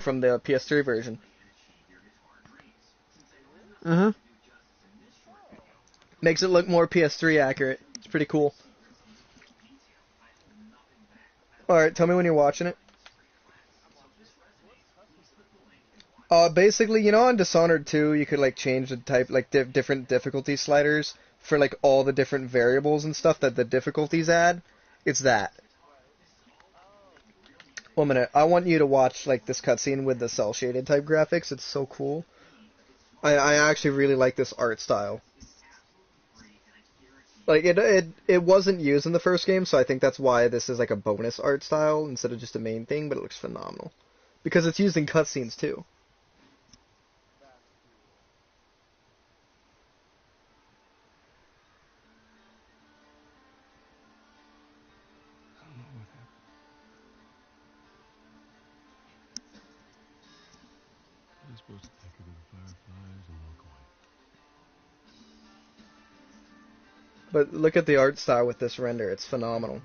from the PS3 version. Mm-hmm. Makes it look more PS3 accurate. It's pretty cool. Alright, tell me when you're watching it. Basically, you know, on Dishonored 2, you could like change the type, like different difficulty sliders for like all the different variables and stuff that the difficulties add. It's that. 1 minute. I want you to watch like this cutscene with the cell shaded type graphics. It's so cool. I actually really like this art style. Like it wasn't used in the first game, so I think that's why this is like a bonus art style instead of just a main thing. But it looks phenomenal because it's used in cutscenes too. But look at the art style with this render. It's phenomenal.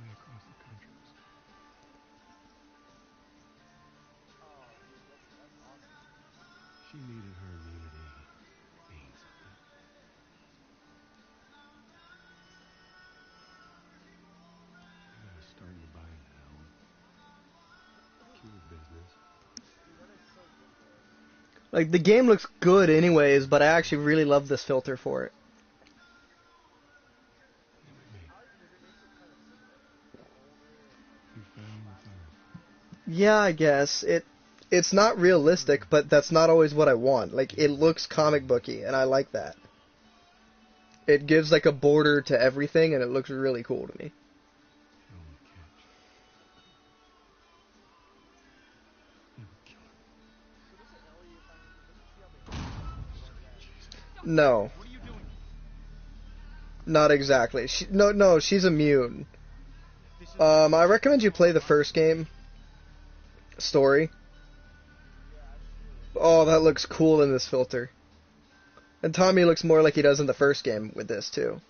Like the game looks good anyways, but I actually really love this filter for it. Yeah, I guess it's not realistic, but that's not always what I want. Like it looks comic booky, and I like that. It gives like a border to everything, and it looks really cool to me. No, not exactly. No, she's immune. I recommend you play the first game, story. Oh, that looks cool in this filter. And Tommy looks more like he does in the first game with this too.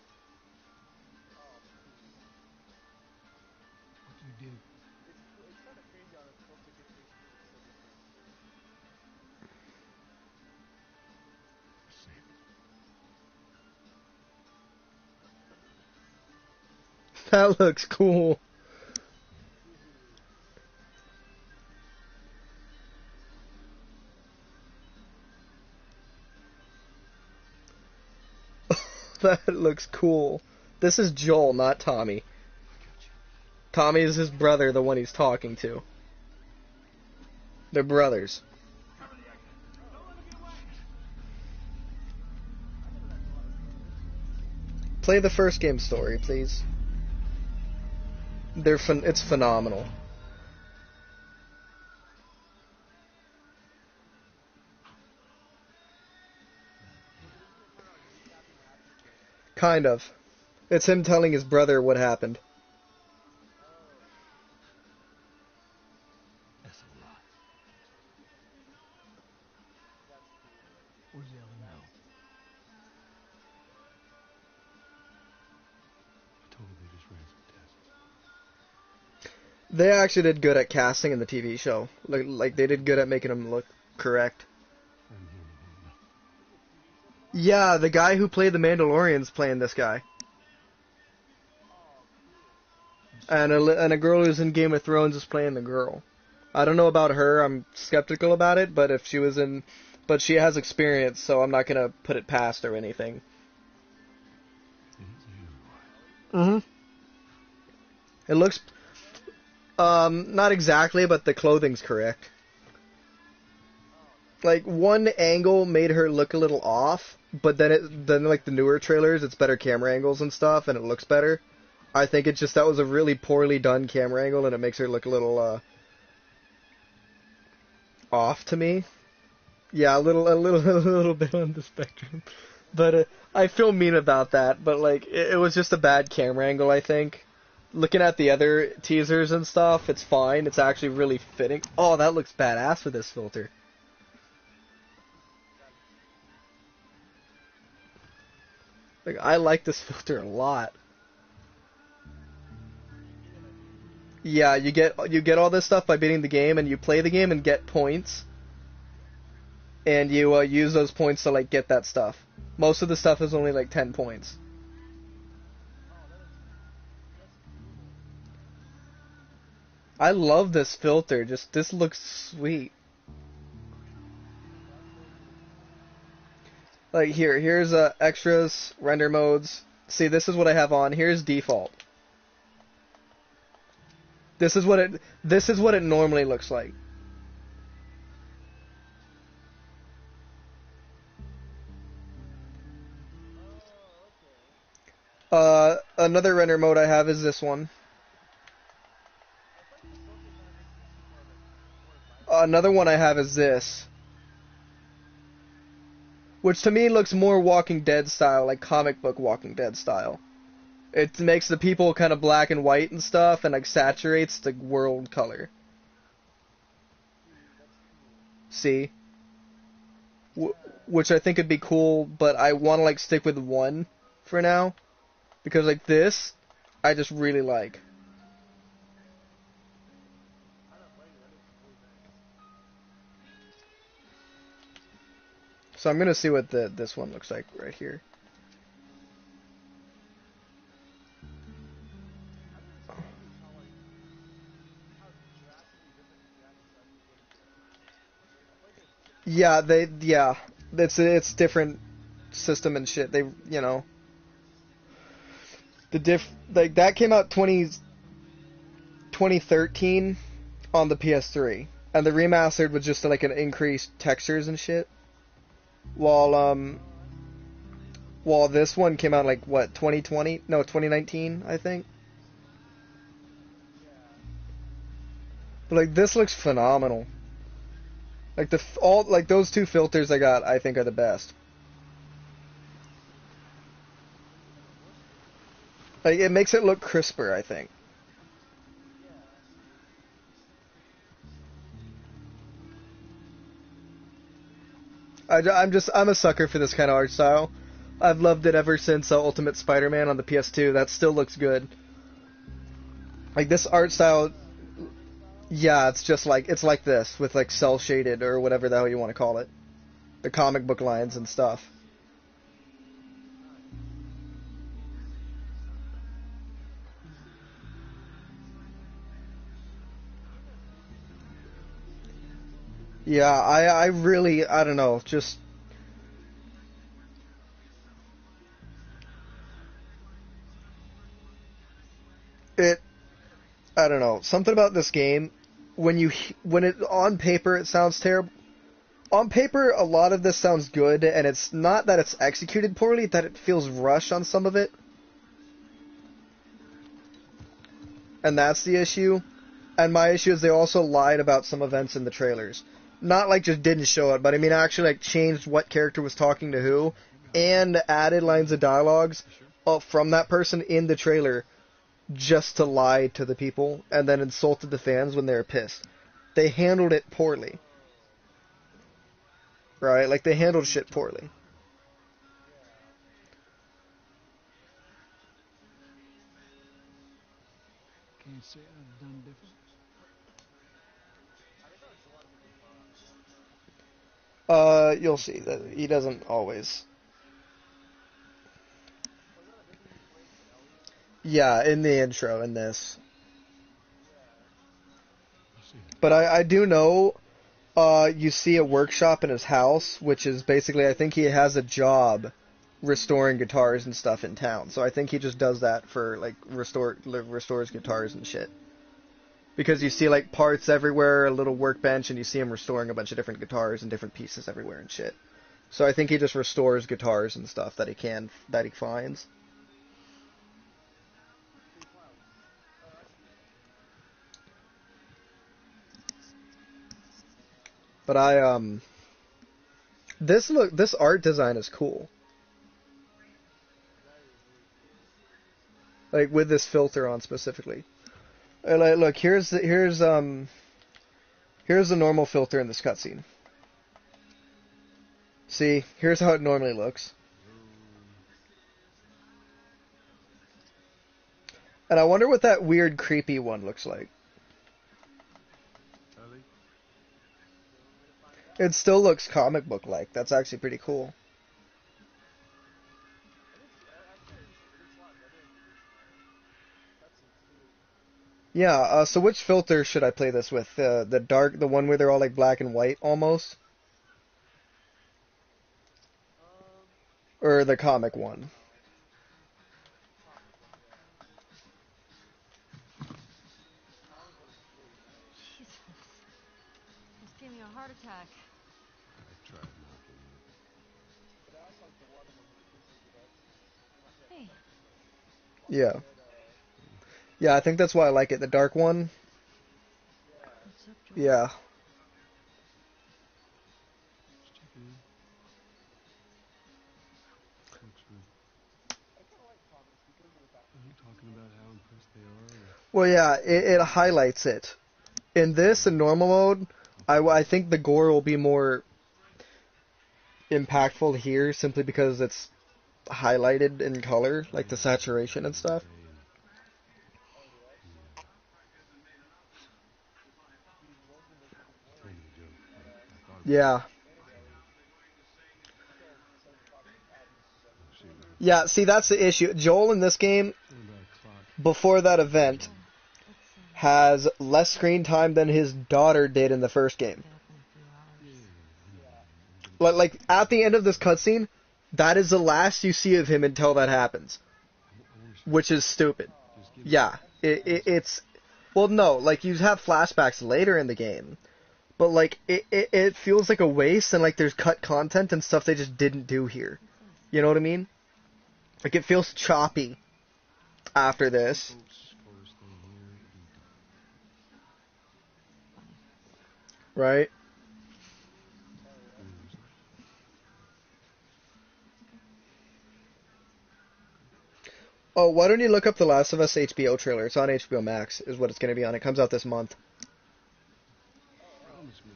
That looks cool. That looks cool. This is Joel, not Tommy. Tommy is his brother, the one he's talking to. They're brothers. Play the first game story, please. It's phenomenal. Kind of. It's him telling his brother what happened. They actually did good at casting in the TV show. Like they did good at making him look correct. Yeah, the guy who played the Mandalorian's playing this guy. And a girl who's in Game of Thrones is playing the girl. I don't know about her. I'm skeptical about it, but if she was in, but she has experience, so I'm not gonna put it past her or anything. Mhm. It looks, not exactly, but the clothing's correct. Like one angle made her look a little off, but then like the newer trailers, it's better camera angles and stuff, and it looks better. I think it's just that was a really poorly done camera angle, and it makes her look a little off to me. Yeah, a little bit on the spectrum. But I feel mean about that. But like, it was just a bad camera angle, I think. Looking at the other teasers and stuff, it's fine. It's actually really fitting. Oh, that looks badass with this filter. Like, I like this filter a lot. Yeah, you get all this stuff by beating the game, and you play the game and get points and you use those points to like get that stuff. Most of the stuff is only like 10 points. I love this filter. Just this looks sweet. Like here's extras, render modes. See, this is what I have on. Here's default. This is what it normally looks like. Another render mode I have is this one. Another one I have is this, which to me looks more Walking Dead style, like comic book Walking Dead style. It makes the people kind of black and white and stuff, and like saturates the world color. See? Which I think would be cool, but I want to like stick with one for now, because like this, I just really like. So I'm gonna see what this one looks like right here. Yeah, it's different system and shit. They, you know, like that came out 2013 on the PS3, and the remastered was just like an increased textures and shit. While this one came out like what, 2020? No, 2019, I think. But like this looks phenomenal. Like like those two filters I got, I think are the best. Like it makes it look crisper, I think. I'm a sucker for this kind of art style. I've loved it ever since Ultimate Spider-Man on the PS2. That still looks good. Like this art style, yeah, it's like this with like cell shaded or whatever the hell you want to call it. The comic book lines and stuff. Yeah, I really, I don't know, just it I don't know, something about this game when it on paper it sounds terrible. On paper a lot of this sounds good, and it's not that it's executed poorly, that it feels rushed on some of it. And that's the issue. And my issue is they also lied about some events in the trailers. Not like just didn't show it, but I mean actually like changed what character was talking to who, and added lines of dialogues from that person in the trailer just to lie to the people, and then insulted the fans when they were pissed. They handled it poorly. Right? Like they handled shit poorly. Can't say I've done different. You'll see that he doesn't always. Yeah, in the intro in this. But I do know you see a workshop in his house, which is basically I think he has a job restoring guitars and stuff in town. So I think he just does that for like restores guitars and shit. Because you see like parts everywhere, a little workbench, and you see him restoring a bunch of different guitars and different pieces everywhere and shit. So I think he just restores guitars and stuff that he finds. But this art design is cool. Like with this filter on specifically. Like, look, here's the normal filter in this cutscene. See, here's how it normally looks. And I wonder what that weird creepy one looks like. It still looks comic book like. That's actually pretty cool. Yeah, so which filter should I play this with? The dark, the one where they're all like black and white almost? Or the comic one? Jesus. Almost gave me a heart attack. I tried not to. Hey, Yeah. Yeah, I think that's why I like it. The dark one? what's up, Joel? Yeah. Just checking in. Looks good. Are you talking about how impressed they are? Well, yeah, it highlights it. In this, in normal mode, I think the gore will be more impactful here simply because it's highlighted in color, like the saturation and stuff. Funny joke. I thought Yeah. Yeah, see, that's the issue. Joel in this game, something about a clock. before that event, Let's has less screen time than his daughter did in the first game. get up in a few hours. Like at the end of this cutscene, that is the last you see of him until that happens, which is stupid. Just give Yeah, it's well, no, like you have flashbacks later in the game, but like it feels like a waste and like there's cut content and stuff they just didn't do here. You know what I mean? Like it feels choppy after this. folks first thing here. It'll be Right? done. Oh, why don't you look up the Last of Us HBO trailer? It's on HBO Max, is what it's going to be on. It comes out this month. Promise me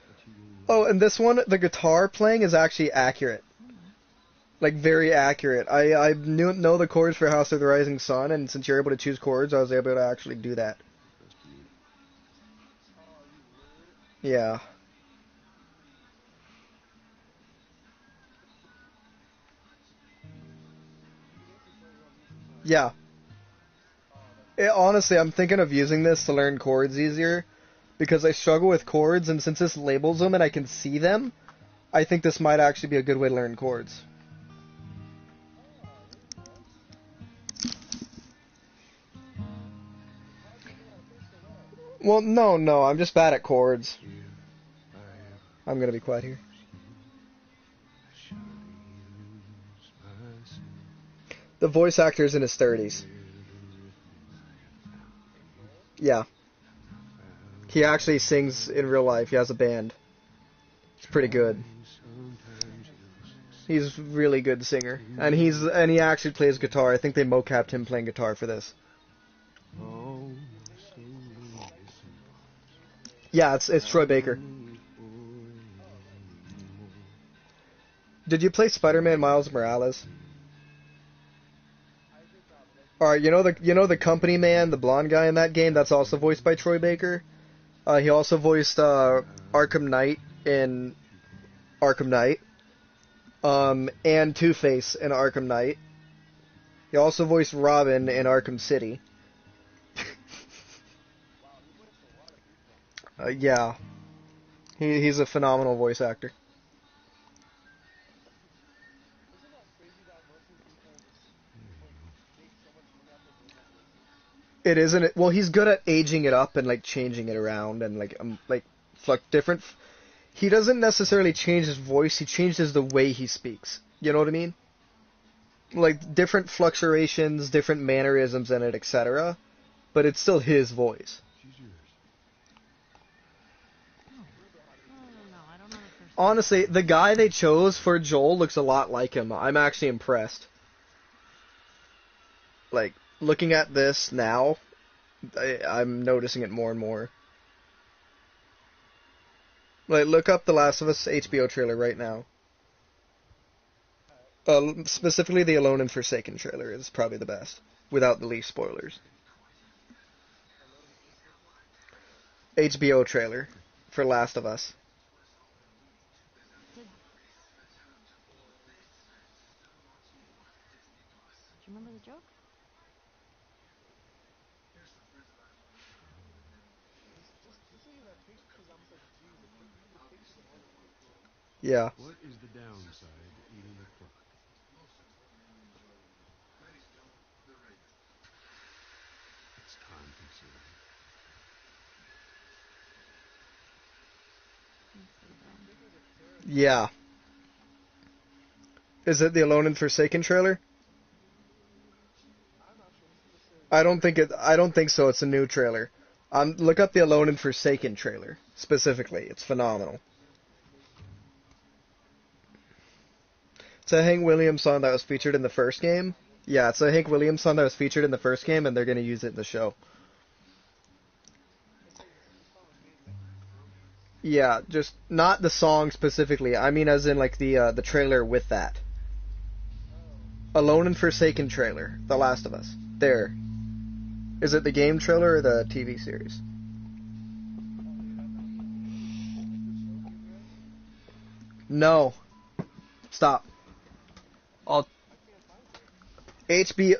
that you will Oh, and this one, the guitar playing is actually accurate. Like, very accurate. I know the chords for House of the Rising Sun, and since you're able to choose chords, I was able to actually do that. trust you. Yeah. Yeah. Honestly, I'm thinking of using this to learn chords easier, because I struggle with chords, and since this labels them and I can see them, I think this might actually be a good way to learn chords. Well, no, I'm just bad at chords. Here I am. I'm gonna be quiet here. I surely lose myself. The voice actor's in his 30s. Yeah. He actually sings in real life. He has a band. It's pretty good. Sometimes He's a really good singer. And he actually plays guitar. I think they mocapped him playing guitar for this. oh, so Yeah, it's Troy Baker. Did you play Spider-Man Miles Morales? Alright, you know the company man, the blonde guy in that game, that's also voiced by Troy Baker? He also voiced Arkham Knight in Arkham Knight. And Two-Face in Arkham Knight. He also voiced Robin in Arkham City. Yeah. He's a phenomenal voice actor. It isn't it. Well, he's good at aging it up and like changing it around and like different. He doesn't necessarily change his voice. He changes the way he speaks. You know what I mean? Like different fluctuations, different mannerisms in it, etc. But it's still his voice. she's yours. No, I don't know the first. Honestly, the guy they chose for Joel looks a lot like him. I'm actually impressed. Like, looking at this now, I'm noticing it more and more. Like, look up the Last of Us HBO trailer right now. Specifically, the Alone and Forsaken trailer is probably the best, without the least spoilers. HBO trailer. for Last of Us. Did you remember the joke? Yeah. What is the downside to eating a clock? It's time consuming. Yeah. Is it the Alone and Forsaken trailer? I don't think so. It's a new trailer. Look up the Alone and Forsaken trailer specifically. It's phenomenal. It's a Hank Williams song that was featured in the first game. Yeah, it's a Hank Williams song that was featured in the first game, and they're gonna use it in the show. Yeah, just not the song specifically. I mean, as in like the trailer with that. Alone and Forsaken trailer. The Last of Us. There. Is it the game trailer or the TV series? No. Stop. I'll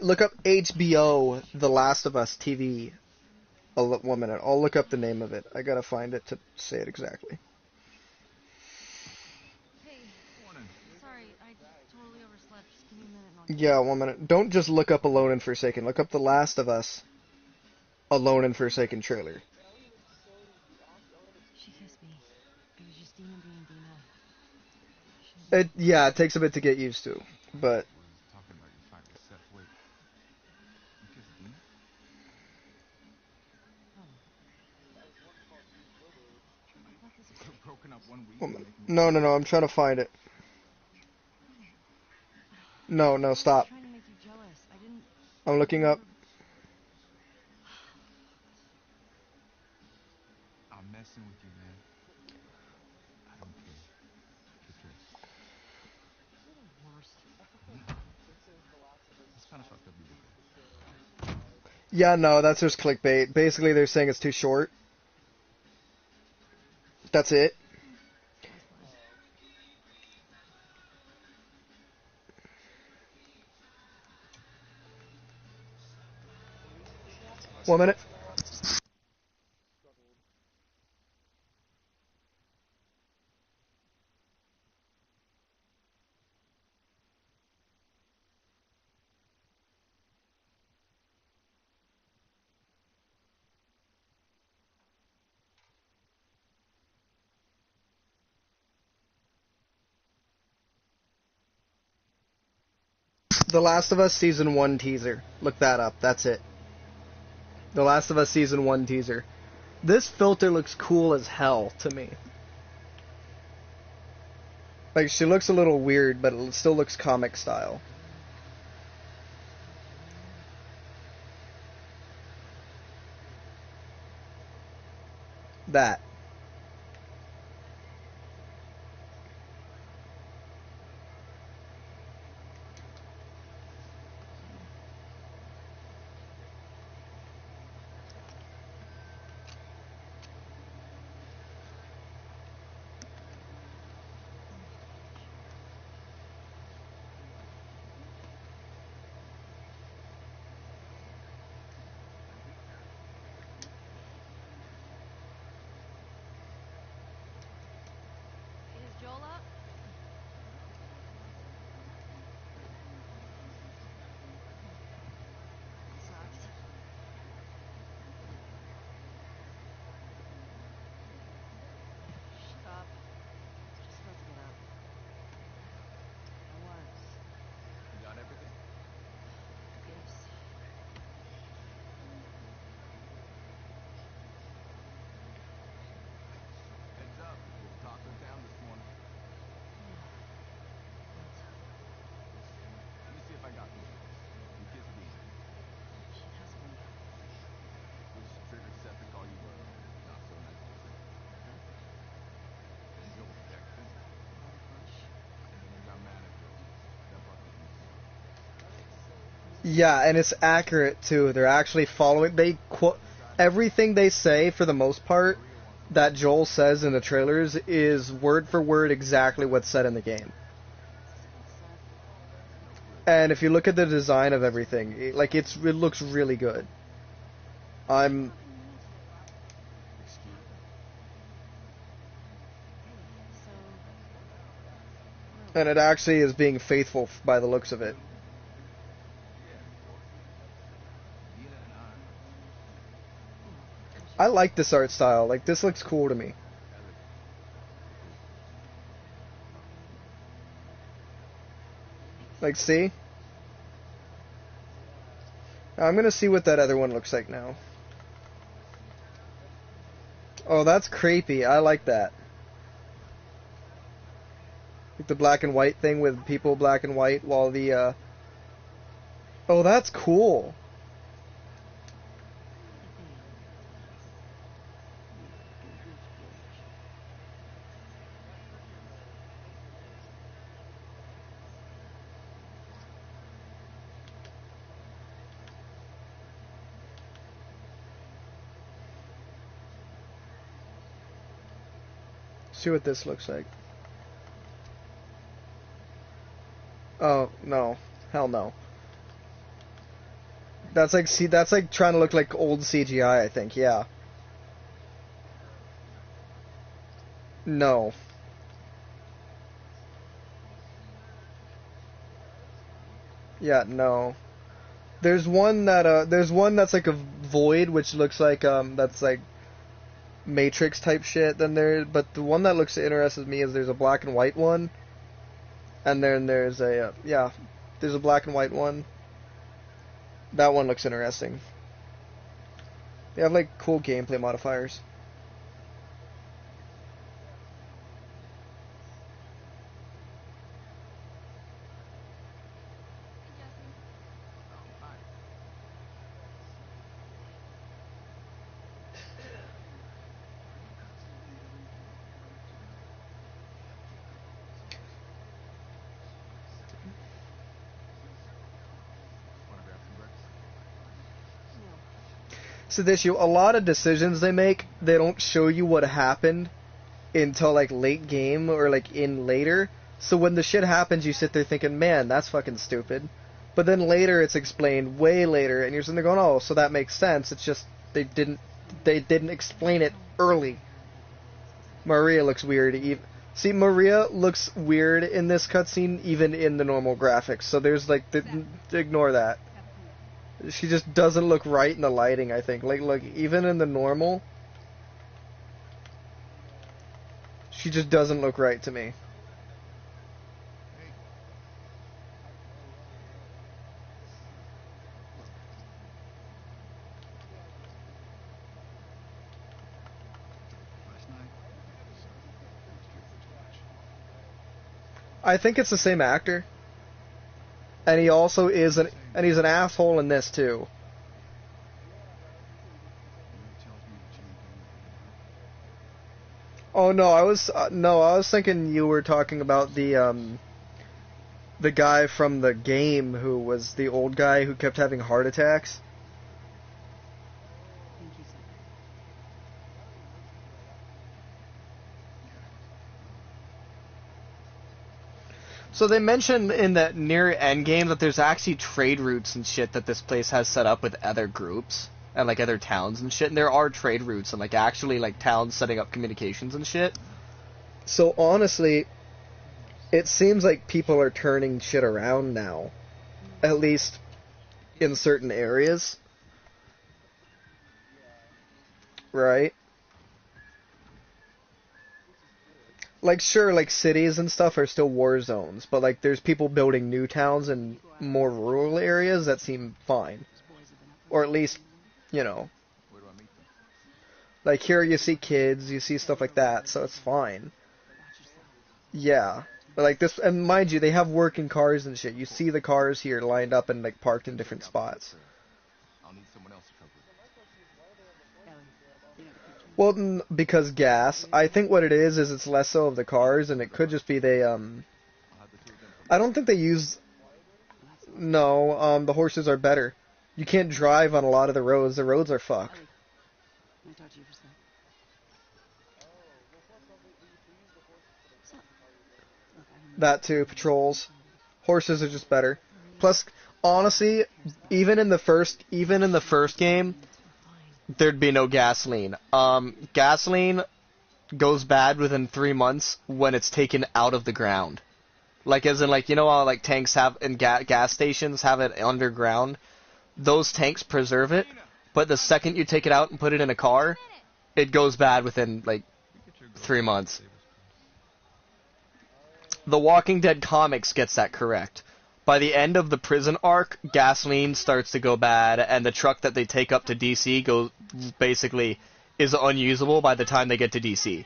look up HBO The Last of Us TV. 1 minute. I'll look up the name of it. I gotta find it to say it exactly. Hey, sorry, I totally overslept. Just give me a minute and I'll get Yeah, 1 minute. Don't just look up Alone and Forsaken. Look up The Last of Us Alone and Forsaken trailer. She kissed me. It was just Dina being Dina. Yeah, it takes a bit to get used to, but Talking about your fight with Seth. Wait, you kissed Dina? We're broken up 1 week. 1 minute. No. I'm trying to find it. No, I was stop. trying to make you jealous. I didn't. I'm looking up. I'm messing with you, man. I don't care. Kiss this. You're the worst. It's kind of fucked up you did that. Yeah, no, that's just clickbait. Basically, they're saying it's too short. That's it. One minute. The Last of Us Season 1 teaser. Look that up. That's it. The Last of Us Season 1 teaser. This filter looks cool as hell to me. Like, she looks a little weird, but it still looks comic style. That. Is Joel up? Sucks. Shut up. Just about to get up. I was. You got everything? Gifts. Heads up. We'll Taco Town this morning. Let me see if I got this. You kissed Dina. She has been. Which triggered Seth to call you not so nice person. Then Joel texted. Not a bunch. And then you got mad at Joel. That fucking Yeah, and it's accurate too. They're actually following. They quote everything they say for the most part that Joel says in the trailers is word for word exactly what's said in the game. And if you look at the design of everything, it looks really good. I'm and it actually is being faithful by the looks of it. I like this art style. Like, this looks cool to me. Like, see? I'm gonna see what that other one looks like now. Oh, that's creepy. I like that. Like the black and white thing with people black and white while the, Oh, that's cool. See what this looks like. Oh, no. Hell no. That's like, see, that's like trying to look like old CGI, I think, yeah. No. Yeah, no. There's one that's like a void, which looks like, that's like Matrix type shit. But the one that looks interested me is there's a black and white one. And then there's a, there's a black and white one. That one looks interesting. They have like cool gameplay modifiers. So this issue, a lot of decisions they make, they don't show you what happened until like late game or like in later. So when the shit happens, you sit there thinking, man, that's fucking stupid. But then later it's explained, way later, and you're sitting there going, oh, so that makes sense. It's just they didn't explain it early. Maria looks weird. See, Maria looks weird in this cutscene, even in the normal graphics. So there's like, ignore that. She just doesn't look right in the lighting, I think. Like, look, even in the normal, she just doesn't look right to me. I think it's the same actor. And he also is he's an asshole in this too. Oh no, I was thinking you were talking about the guy from the game who was the old guy who kept having heart attacks. So they mentioned in the near end game that there's actually trade routes and shit that this place has set up with other groups and like other towns and shit. And there are trade routes and like actually like towns setting up communications and shit. So honestly, it seems like people are turning shit around now, at least in certain areas, right? Like, sure, like, cities and stuff are still war zones, but, like, there's people building new towns in more rural areas that seem fine. Or at least, you know. Like, here you see kids, you see stuff like that, so it's fine. Yeah. But, like, this, and mind you, they have working cars and shit. You see the cars here lined up and, like, parked in different spots. Well, because gas. I think what it is it's less so of the cars, and it could just be they, I don't think they use... No, the horses are better. You can't drive on a lot of the roads. The roads are fucked. That too, patrols. Horses are just better. Plus, honestly, even in the first game, there'd be no gasoline. Gasoline goes bad within 3 months when it's taken out of the ground. Like, as in, like, you know how, like, tanks have, in gas stations have it underground? Those tanks preserve it, but the second you take it out and put it in a car, it goes bad within, like, 3 months. The Walking Dead comics gets that correct. By the end of the prison arc, gasoline starts to go bad, and the truck that they take up to DC is unusable by the time they get to DC.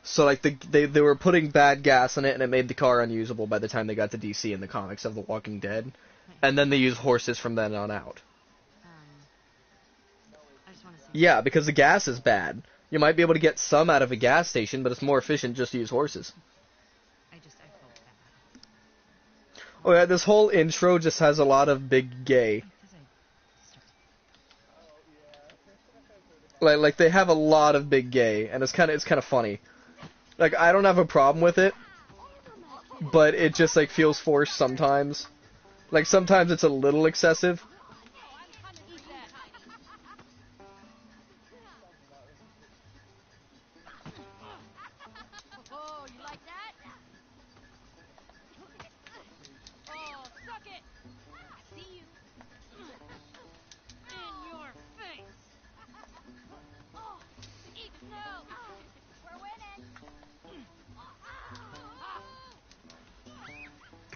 So, like, they were putting bad gas in it, and it made the car unusable by the time they got to DC in the comics of The Walking Dead. And then they use horses from then on out. I just want to see. Yeah, because the gas is bad. You might be able to get some out of a gas station, but it's more efficient just to use horses. I felt bad. Oh yeah, this whole intro just has a lot of big gay. Like they have a lot of big gay, and it's kind of funny. Like, I don't have a problem with it, but it just, like, feels forced sometimes. Like, sometimes it's a little excessive. Oh, you like that? Oh, suck it! I see you. In your face. Oh, eat snow. We're winning.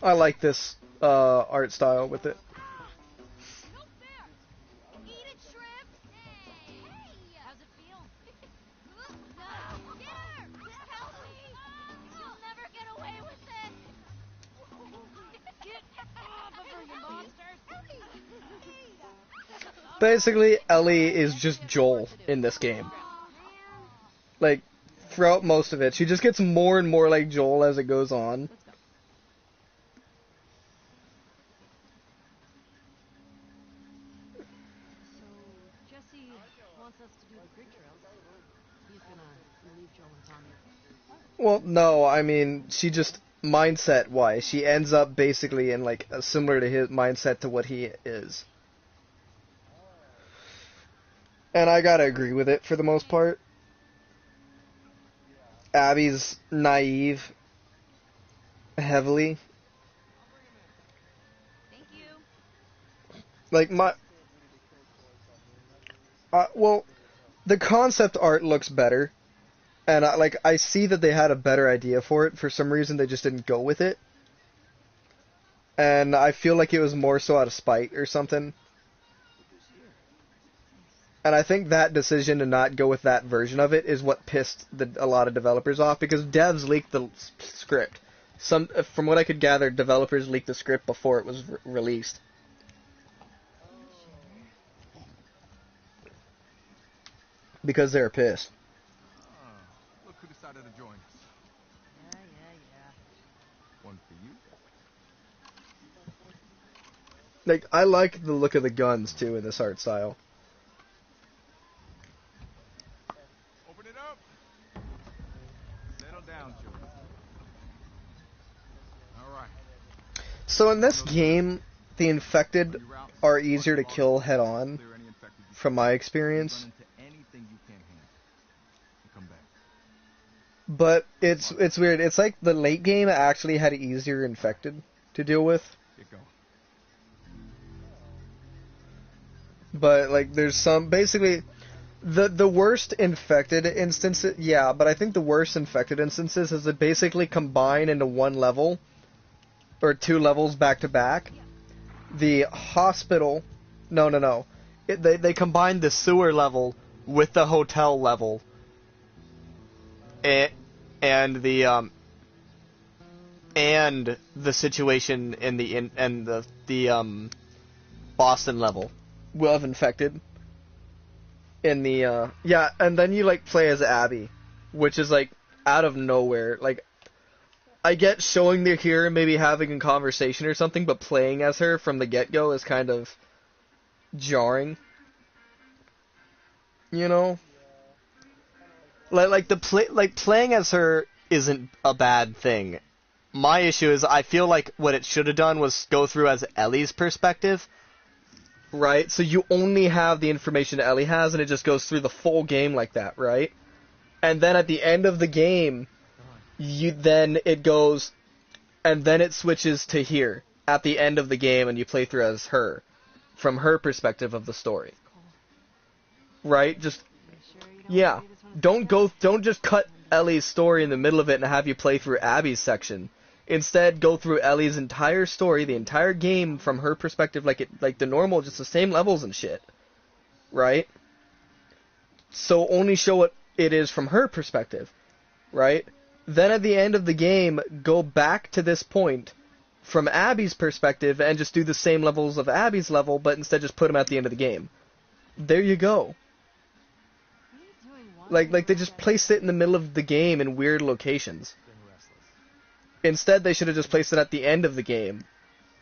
I like this art style with it. No fair. Eat it, shrimp. Hey, how's it feel? No, get her! Help me! You'll never get away with this. Get off of her, you monsters! Basically, Ellie is just Joel in this game. Like, throughout most of it, she just gets more and more like Joel as it goes on. So, Jesse wants us to do the creek trails. He's gonna relieve Joel and Tommy. Well, no, I mean, she just, mindset-wise, she ends up basically in, like, similar to his mindset to what he is. And I gotta agree with it for the most part. Abby's naive, heavily. Thank you. Like, well, the concept art looks better. And, I see that they had a better idea for it. For some reason, they just didn't go with it. And I feel like it was more so out of spite or something. And I think that decision to not go with that version of it is what pissed a lot of developers off, because devs leaked the script. From what I could gather, developers leaked the script before it was released. Because they're pissed. Look who decided to join us. Yeah. One for you. Like, I like the look of the guns, too, in this art style. Open it up. Settle down, Joey. All right. So in this game, the infected are easier to kill head-on, Clear any infected you from my run experience. into anything you can't handle. And come back. But it's weird. It's like the late game actually had easier infected to deal with. Get going. But, like, there's some, basically, the worst infected instances, yeah, but I think the worst infected instances is they basically combine into one level, or two levels back to back. The hospital, no. They combine the sewer level with the hotel level, and the situation in the Boston level will have infected in the yeah, and then you like play as Abby, which is like out of nowhere. Like, I get showing they're here and maybe having a conversation or something, but playing as her from the get-go is kind of jarring. You know? Like playing as her isn't a bad thing. My issue is I feel like what it should have done was go through as Ellie's perspective, right? So you only have the information Ellie has, and it just goes through the full game like that, right? And then at the end of the game, it goes, and then it switches to here at the end of the game, and you play through as her, from her perspective of the story, right? Just yeah, don't just cut Ellie's story in the middle of it and have you play through Abby's section. Instead, go through Ellie's entire story, the entire game from her perspective, like the normal, just the same levels and shit, right? So only show what it is from her perspective, right? Then at the end of the game, go back to this point from Abby's perspective and just do the same levels of Abby's level, but instead just put them at the end of the game. There you go. Like they just placed it in the middle of the game in weird locations. Instead, they should have just placed it at the end of the game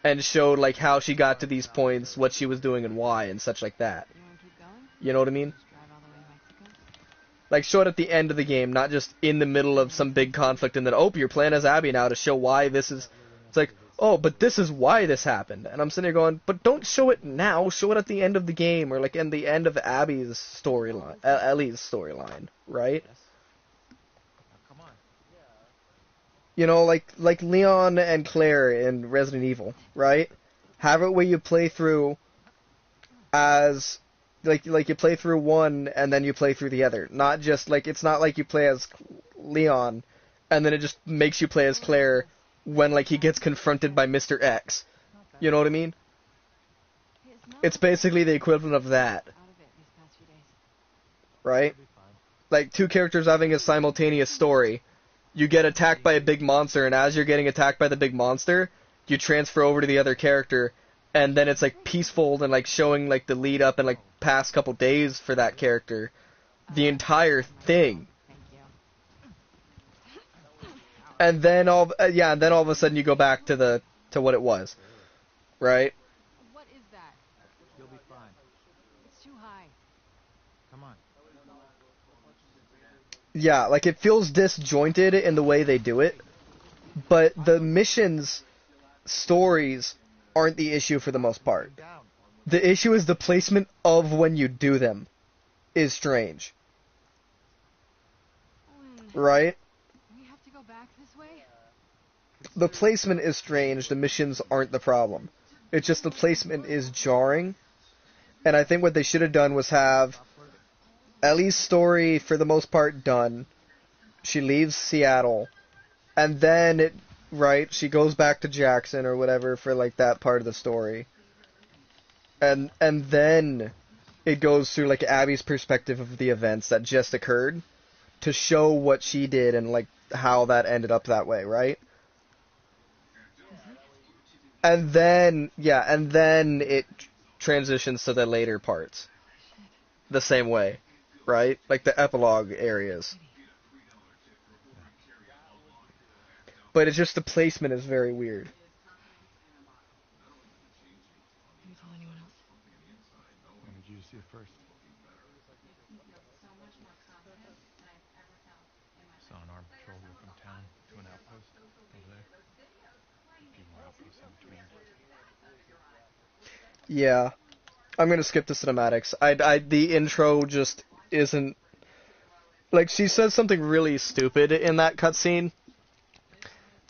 and showed like how she got to these points, what she was doing and why, and such like that. You know what I mean? Like, show it at the end of the game, not just in the middle of some big conflict, and then, oh, you're playing as Abby now to show why this is... It's like, oh, but this is why this happened. And I'm sitting here going, but don't show it now, show it at the end of the game, or, like, in the end of Abby's storyline, Ellie's storyline, right? You know, like Leon and Claire in Resident Evil, right? Have it where you play through as... Like you play through one, and then you play through the other. Not just, like, it's not like you play as Leon, and then it just makes you play as Claire when, like, he gets confronted by Mr. X. You know what I mean? It's basically the equivalent of that. Right? Like, two characters having a simultaneous story. You get attacked by a big monster, and as you're getting attacked by the big monster, you transfer over to the other character, and then it's, like, peaceful and, like, showing, like, the lead up and, like, past couple days for that character. The entire thing. And then all of a sudden you go back to what it was. Right? What is that? You'll be fine. It's too high. Come on. Yeah, like, it feels disjointed in the way they do it, but the missions, stories, aren't the issue for the most part. The issue is the placement of when you do them is strange. Right? We have to go back this way? The placement is strange, the missions aren't the problem. It's just the placement is jarring, and I think what they should have done was have Ellie's story, for the most part, done. She leaves Seattle, and then, she goes back to Jackson or whatever for, like, that part of the story. And then it goes through, like, Abby's perspective of the events that just occurred to show what she did and, like, how that ended up that way, right? And then it transitions to the later parts. The same way, right? Like the epilogue areas. But it's just the placement is very weird. Have you told anyone else? I wanted you to see it first. Saw an armed patrol go from town to an outpost over there. A few more outposts in between. Yeah. I'm gonna skip the cinematics. The intro just isn't... Like, she says something really stupid in that cutscene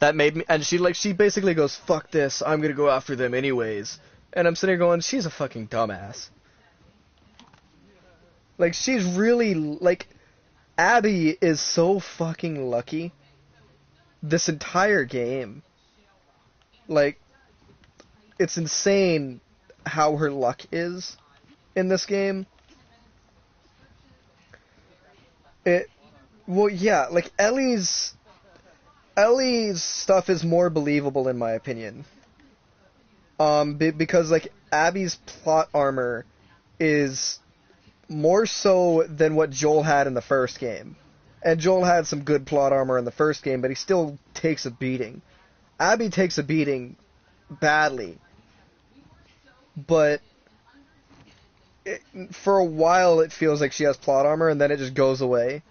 that made me... And she basically goes, fuck this, I'm gonna go after them anyways. And I'm sitting here going, she's a fucking dumbass. Like, she's really... Like, Abby is so fucking lucky this entire game. Like, it's insane how her luck is in this game. Well, yeah, like, Ellie's stuff is more believable in my opinion. Because, like, Abby's plot armor is more so than what Joel had in the first game. And Joel had some good plot armor in the first game, but he still takes a beating. Abby takes a beating badly. But for a while it feels like she has plot armor, and then it just goes away.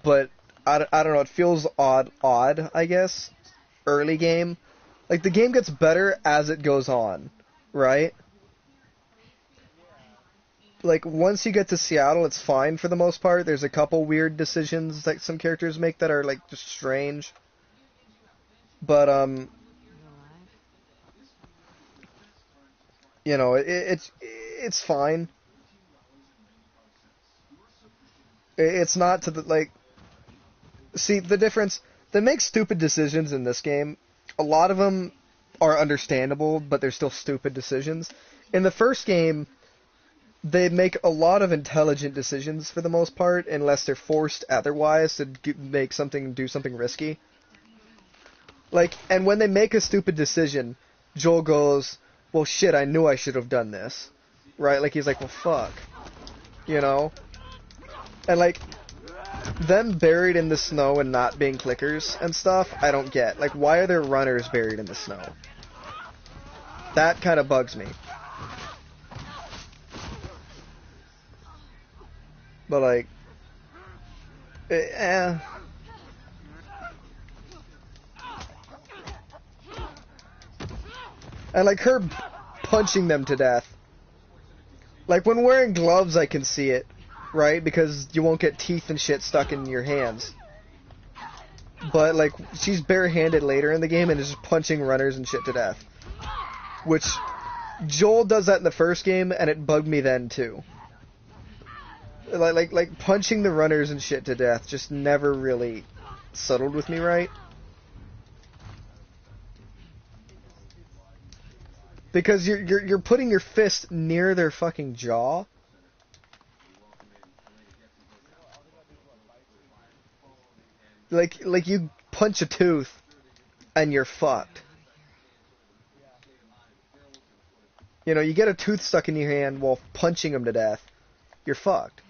But I don't know, it feels odd, I guess, early game. Like, the game gets better as it goes on, right? Like, once you get to Seattle, it's fine for the most part. There's a couple weird decisions that some characters make that are, like, just strange. But, you know, it's fine. It's not to the, like... See, the difference... They make stupid decisions in this game. A lot of them are understandable, but they're still stupid decisions. In the first game, they make a lot of intelligent decisions for the most part, unless they're forced otherwise to do something risky. Like, and when they make a stupid decision, Joel goes, well, shit, I knew I should have done this. Right? Like, he's like, well, fuck. You know? And, like, them buried in the snow and not being clickers and stuff, I don't get. Like, why are there runners buried in the snow? That kind of bugs me. But, like, And, like, her punching them to death. Like, when wearing gloves, I can see it, right? Because you won't get teeth and shit stuck in your hands. But, like, she's barehanded later in the game and is just punching runners and shit to death. Which, Joel does that in the first game, and it bugged me then, too. Like punching the runners and shit to death just never really settled with me right. Because you're putting your fist near their fucking jaw. Like you punch a tooth and you're fucked. You know, you get a tooth stuck in your hand while punching them to death. You're fucked.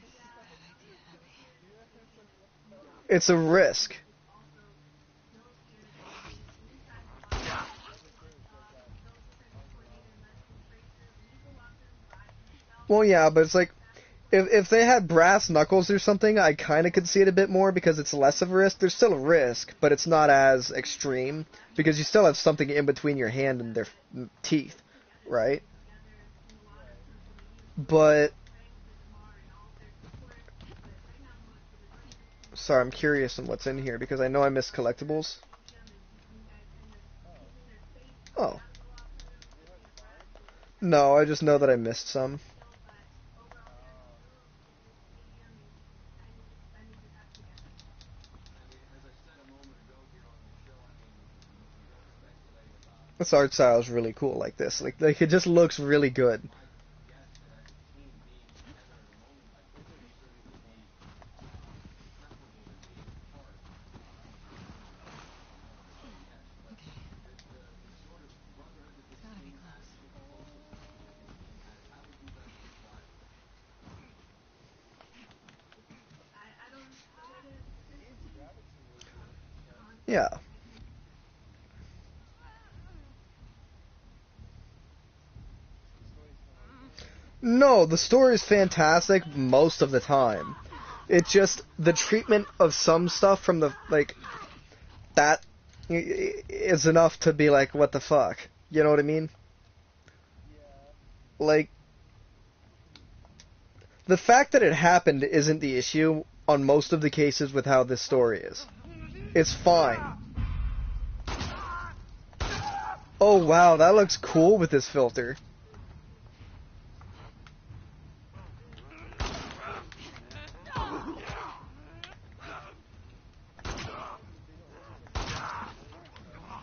It's a risk. Well, yeah, but it's like, if they had brass knuckles or something, I kind of could see it a bit more because it's less of a risk. There's still a risk, but it's not as extreme because you still have something in between your hand and their teeth, right? But... Sorry, I'm curious on what's in here because I know I missed collectibles. Oh. No, I just know that I missed some. This art style is really cool like this. Like it just looks really good. Yeah. No, the story is fantastic most of the time. It's just the treatment of some stuff from the, like, that is enough to be like, what the fuck? You know what I mean? Like, the fact that it happened isn't the issue on most of the cases with how this story is. It's fine. Oh wow, that looks cool with this filter.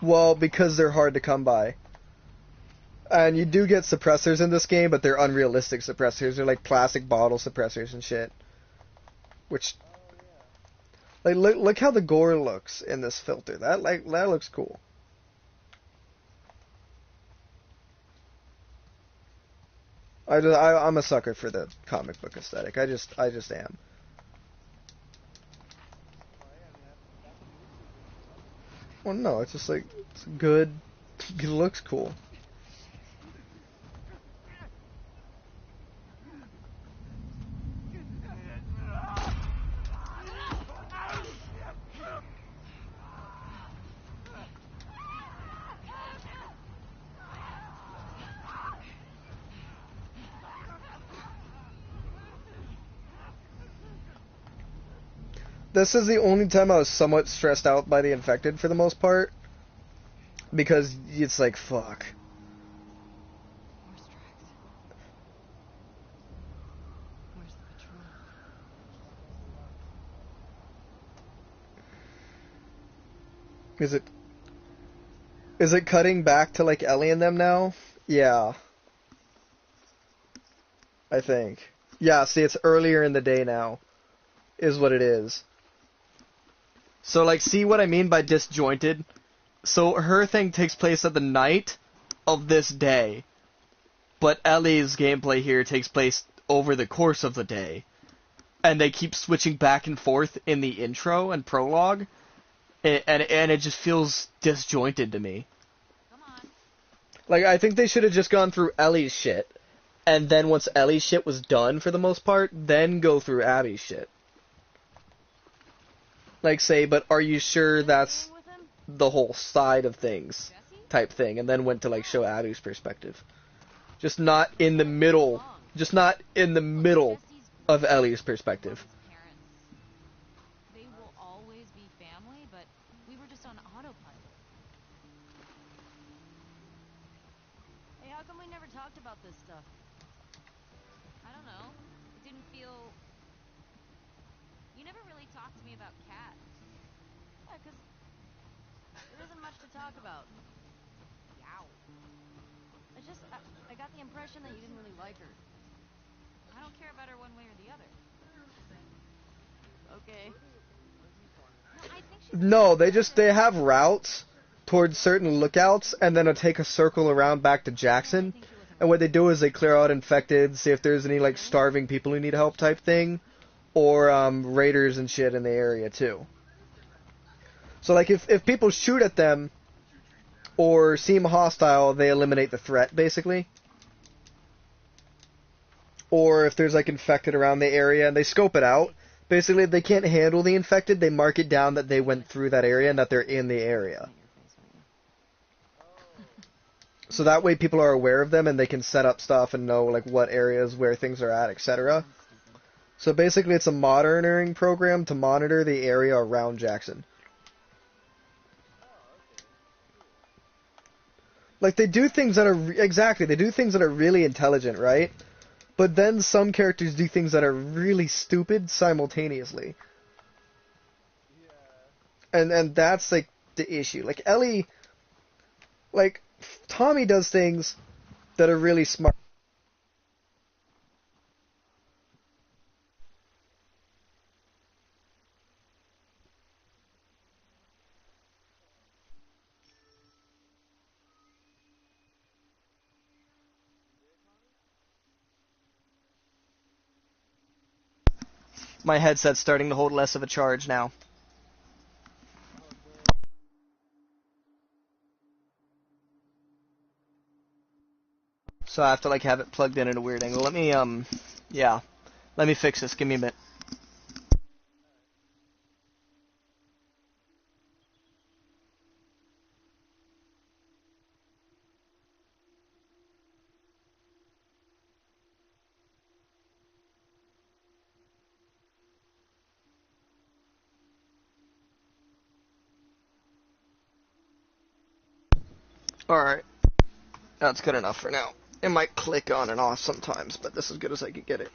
Well, because they're hard to come by. And you do get suppressors in this game, but they're unrealistic suppressors. They're like plastic bottle suppressors and shit. Which... Like, look how the gore looks in this filter. That looks cool. I'm a sucker for the comic book aesthetic. I just am. Well, no, it's just like, it's good. It looks cool. This is the only time I was somewhat stressed out by the infected for the most part. Because it's like, fuck. Horse tracks. Where's the patrol? Is it cutting back to like Ellie and them now? Yeah. I think. Yeah, see, it's earlier in the day now. Is what it is. So, like, see what I mean by disjointed? So, her thing takes place at the night of this day. But Ellie's gameplay here takes place over the course of the day. And they keep switching back and forth in the intro and prologue. And it just feels disjointed to me. Come on. Like, I think they should have just gone through Ellie's shit. And then once Ellie's shit was done for the most part, then go through Abby's shit. Like, say, but are you sure that's With him? the whole side of things Jesse? type thing? And then went to, like, show Abby's perspective. Just not in the middle. Just not in the middle Jesse's of Ellie's perspective. parents. They will always be family, but we were just on autopilot. Hey, how come we never talked about this stuff? I don't know. It didn't feel... You never really talked to me about Kat. Yeah, 'cause there isn't much to talk about. Yow. I got the impression that you didn't really like her. I don't care about her one way or the other. Okay. No, I think she's... No, they have routes towards certain lookouts, and then it'll take a circle around back to Jackson. And what they do is they clear out infected, see if there's any, like, starving people who need help type thing. Or, raiders and shit in the area, too. So, like, if people shoot at them, or seem hostile, they eliminate the threat, basically. Or if there's, like, infected around the area, and they scope it out. Basically, if they can't handle the infected, they mark it down that they went through that area and that they're in the area. So that way people are aware of them and they can set up stuff and know, like, what areas, where things are at, etc. So basically it's a monitoring program to monitor the area around Jackson. Like, they do things that are... Exactly, they do things that are really intelligent, right? But then some characters do things that are really stupid simultaneously. And that's, like, the issue. Like, Ellie... Like, Tommy does things that are really smart. My headset's starting to hold less of a charge now. So I have to, like, have it plugged in at a weird angle. Let me, yeah. Let me fix this. Give me a minute. Alright. That's good enough for now. It might click on and off sometimes, but this is as good as I can get it.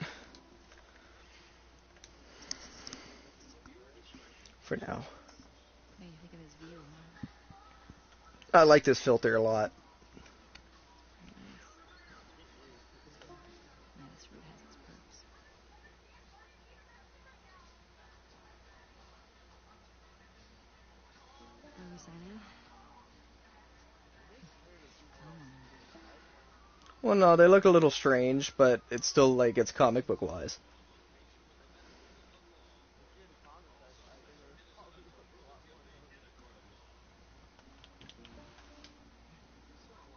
For now. What do you think of his view, huh? I like this filter a lot. Nice. Yeah, this route has its perks. Where are we signing? Well, no, they look a little strange, but it's still, like, it's comic book wise.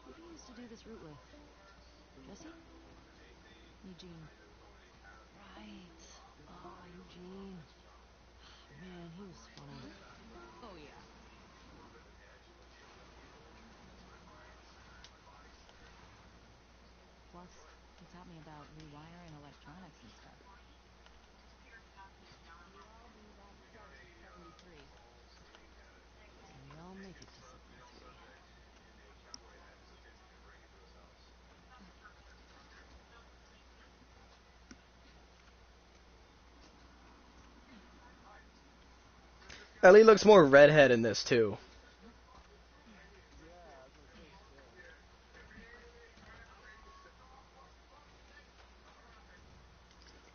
Who do you used to do this route with? Jesse? Eugene. Right. Oh, Eugene. Man, he was funny. Oh, yeah. Plus, he taught me about rewiring electronics and stuff. Ellie looks more redhead in this too.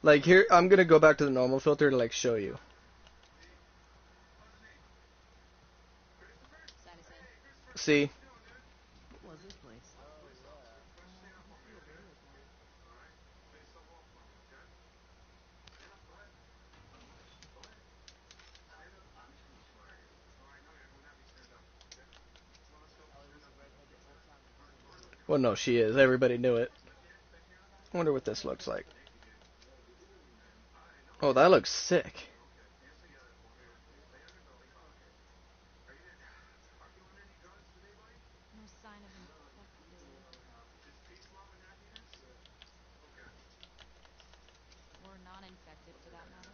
Like here, I'm gonna go back to the normal filter to like show you. See? What was this place? Well, no, she is. Everybody knew it. I wonder what this looks like. Oh, that looks sick. No sign of infected. Or non-infected, for that matter.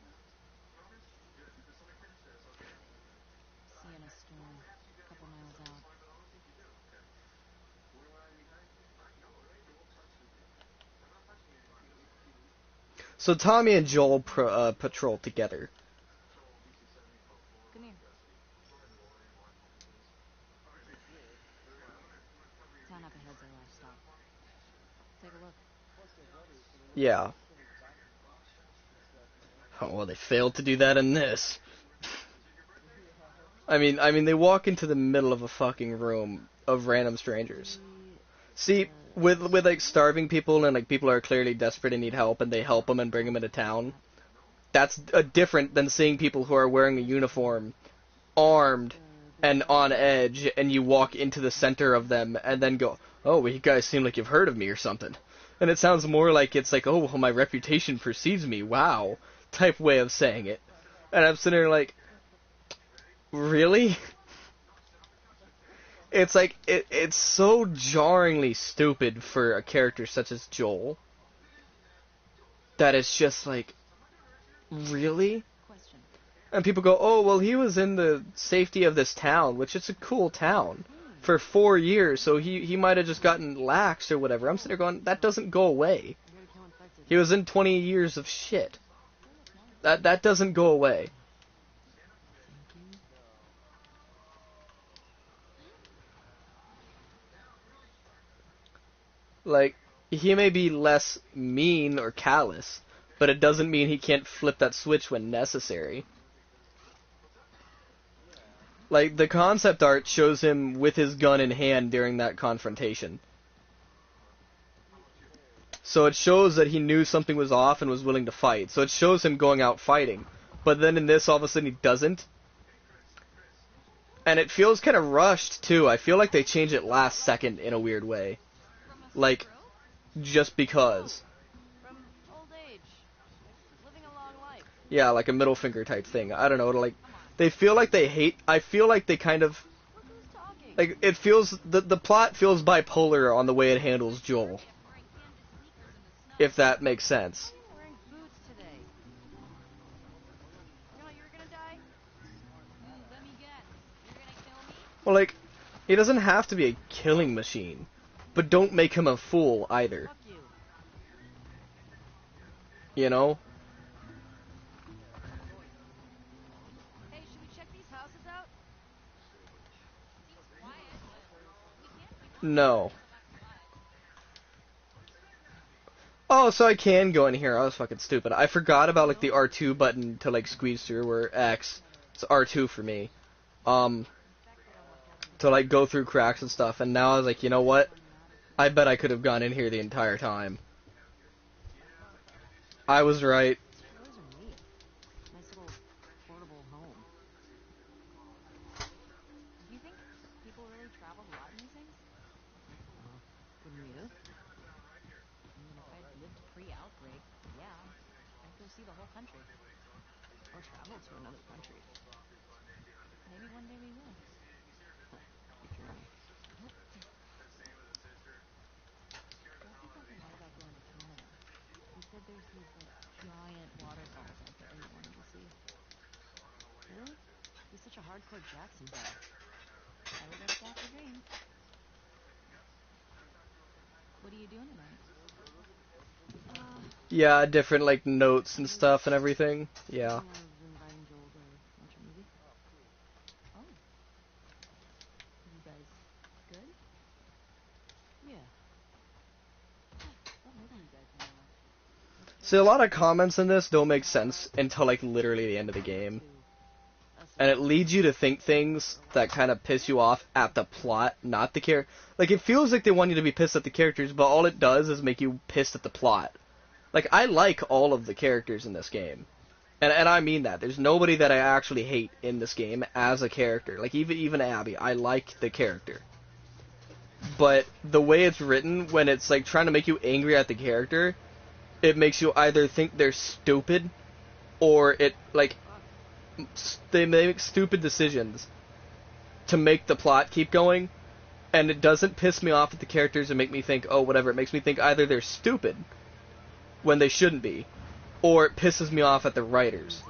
Sienna Storm, a couple miles out. So Tommy and Joel patrol together. Come here. Town up ahead's our last stop. Take a look. Yeah. Oh, well, they failed to do that in this. I mean, they walk into the middle of a fucking room of random strangers. See, with like starving people and like people are clearly desperate and need help, and they help them and bring them into town. That's different than seeing people who are wearing a uniform, armed, and on edge, and you walk into the center of them and then go, "Oh, well, you guys seem like you've heard of me or something." And it sounds more like it's like, "Oh, well, my reputation precedes me. Wow," type way of saying it. And I'm sitting there like, really? It's like it's so jarringly stupid for a character such as Joel that it's just like, really? Question. And people go, "Oh, well, he was in the safety of this town, which is a cool town, for 4 years, so he might have just gotten laxed or whatever." I'm sitting there going, that doesn't go away. Here to kill infected. He was in 20 years of shit. That doesn't go away. Like, he may be less mean or callous, but it doesn't mean he can't flip that switch when necessary. Like, the concept art shows him with his gun in hand during that confrontation. So it shows that he knew something was off and was willing to fight. So it shows him going out fighting. But then in this, all of a sudden, he doesn't. And it feels kind of rushed, too. I feel like they changed it last second in a weird way. Like, just because. From old age. Living a long life. Yeah, like a middle finger type thing. I don't know, like, they feel like they hate, I feel like they kind of, Look who's talking. like, it feels, the plot feels bipolar on the way it handles Joel. If that makes sense. Why are you wearing boots today? You know you were gonna die? Let me guess. You're gonna kill me? Well, like, he doesn't have to be a killing machine, but don't make him a fool either, Fuck you. you know? Hey, should we check these houses out? Seems quiet, but we can't be No. Oh, so I can go in here. I was fucking stupid. I forgot about, like, the R2 button to, like, squeeze through, or X. It's R2 for me. To, like, go through cracks and stuff. And now I was like, you know what? I bet I could have gone in here the entire time. I was right. Those are neat. Nice little portable home. Do you think people really traveled a lot in these things? Wouldn't you? I mean, if I'd lived pre-outbreak, yeah, I'd go see the whole country. Or travel to another country. Maybe one day we will. If you're right. Jesse talked a lot about going to Canada. He said there's these, like, giant waterfalls out there he wanted to see. Really? He's such a hardcore Jackson guy. I would have got the dream. What are you doing tonight? Yeah, different, like, notes and stuff and everything. Yeah. I was inviting Joel to watch a movie. See, a lot of comments in this don't make sense until, like, literally the end of the game. And it leads you to think things that kind of piss you off at the plot, not the character. Like, it feels like they want you to be pissed at the characters, but all it does is make you pissed at the plot. Like, I like all of the characters in this game. And I mean that. There's nobody that I actually hate in this game as a character. Like, even Abby. I like the character. But the way it's written, when it's, like, trying to make you angry at the character, it makes you either think they're stupid, or it, like, they make stupid decisions to make the plot keep going, and it doesn't piss me off at the characters and make me think, oh, whatever. It makes me think either they're stupid when they shouldn't be, or it pisses me off at the writers.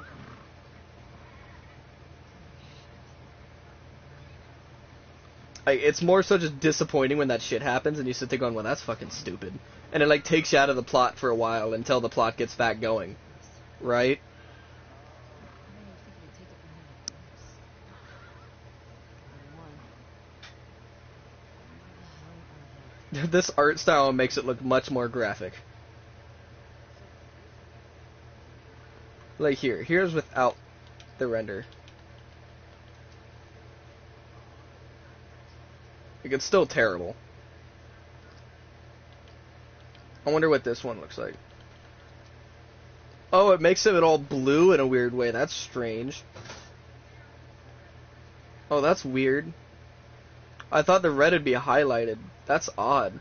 Like, it's more so just disappointing when that shit happens and you sit there going, well, that's fucking stupid. And it, like, takes you out of the plot for a while until the plot gets back going. Right? This art style makes it look much more graphic. Like here's without the render. Like, it's still terrible. I wonder what this one looks like. Oh, it makes it all blue in a weird way. That's strange. Oh, that's weird. I thought the red would be highlighted. That's odd.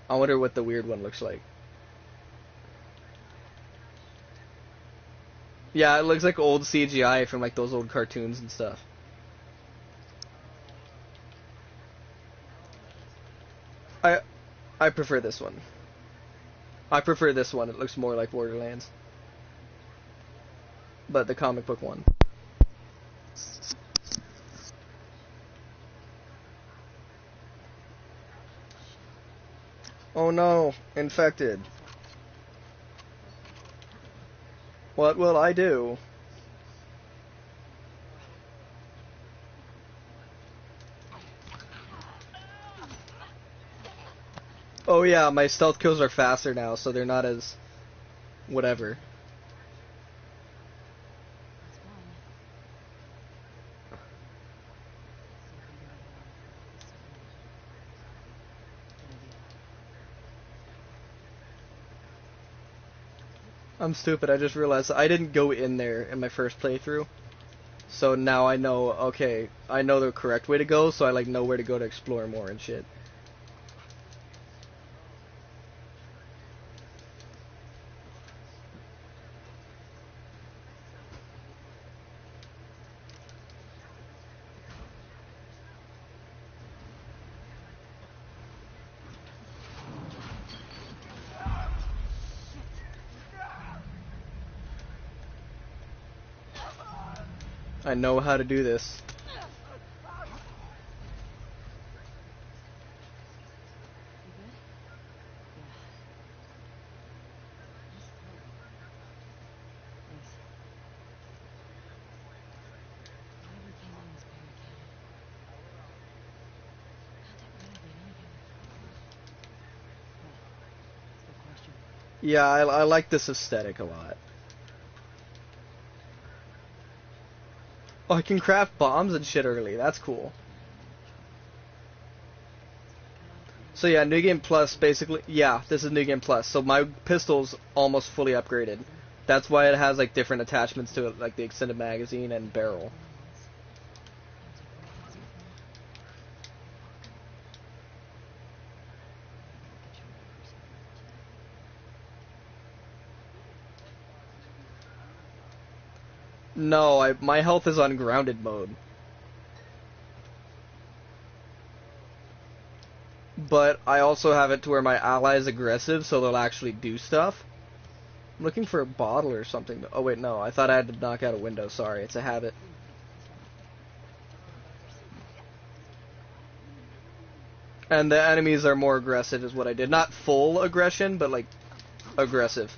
I wonder what the weird one looks like. Yeah, it looks like old CGI from, like, those old cartoons and stuff. I prefer this one. I prefer this one. It looks more like Borderlands. But the comic book one. Oh no, infected. What will I do? Oh yeah, my stealth kills are faster now, so they're not as whatever. I'm stupid, I just realized I didn't go in there in my first playthrough. So now I know, okay, I know the correct way to go, so I like know where to go to explore more and shit. I know how to do this. Yeah, I like this aesthetic a lot. Oh, I can craft bombs and shit early. That's cool. So yeah, New Game Plus basically, yeah, this is New Game Plus. So my pistol's almost fully upgraded. That's why it has like different attachments to it, like the extended magazine and barrel. No, my health is on grounded mode. But I also have it to where my ally is aggressive, so they'll actually do stuff. I'm looking for a bottle or something. Oh wait, no, I thought I had to knock out a window. Sorry, it's a habit. And the enemies are more aggressive is what I did. Not full aggression, but like aggressive.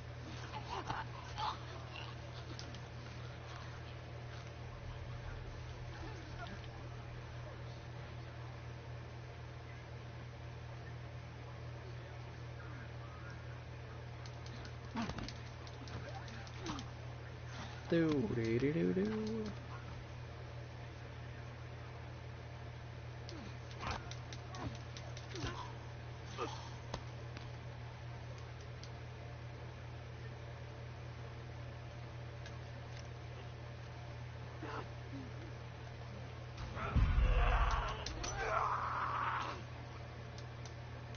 Do do do do do.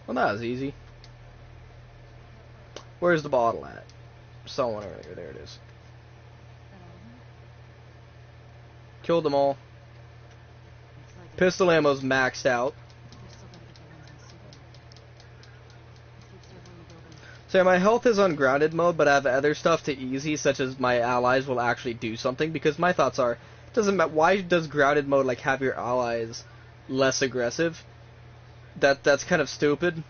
Well, that was easy. Where's the bottle at? Someone earlier. There it is. Killed them all. Looks like it. Pistol ammo's maxed out. We've still gotta get the ones in Superman. Let's look several in the building. So my health is on grounded mode, but I have other stuff to easy, such as my allies will actually do something. Because my thoughts are, it doesn't matter. Why does grounded mode like have your allies less aggressive? That's kind of stupid.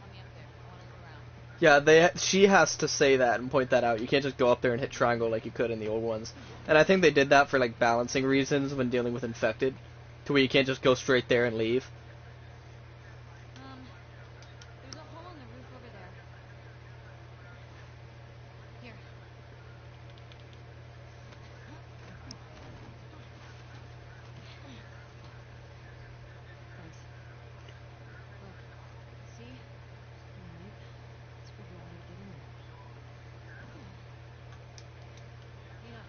Let me up there. I wanna look around. Yeah, she has to say that and point that out. You can't just go up there and hit triangle like you could in the old ones. And I think they did that for like balancing reasons when dealing with infected, to where you can't just go straight there and leave. There's a hole in the roof over there. Here. Thanks. Look. See? Alright. Let's figure out how to get in there. Yeah.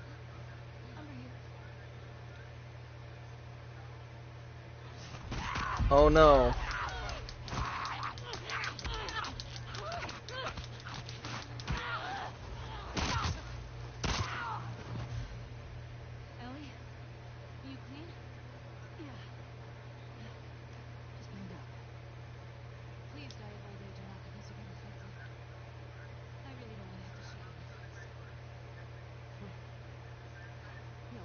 Under here. Oh no. Ellie? You clean? Yeah. Just banged up. Please die of old age and not because you get infected. I really don't want to have to shoot you in the face. No.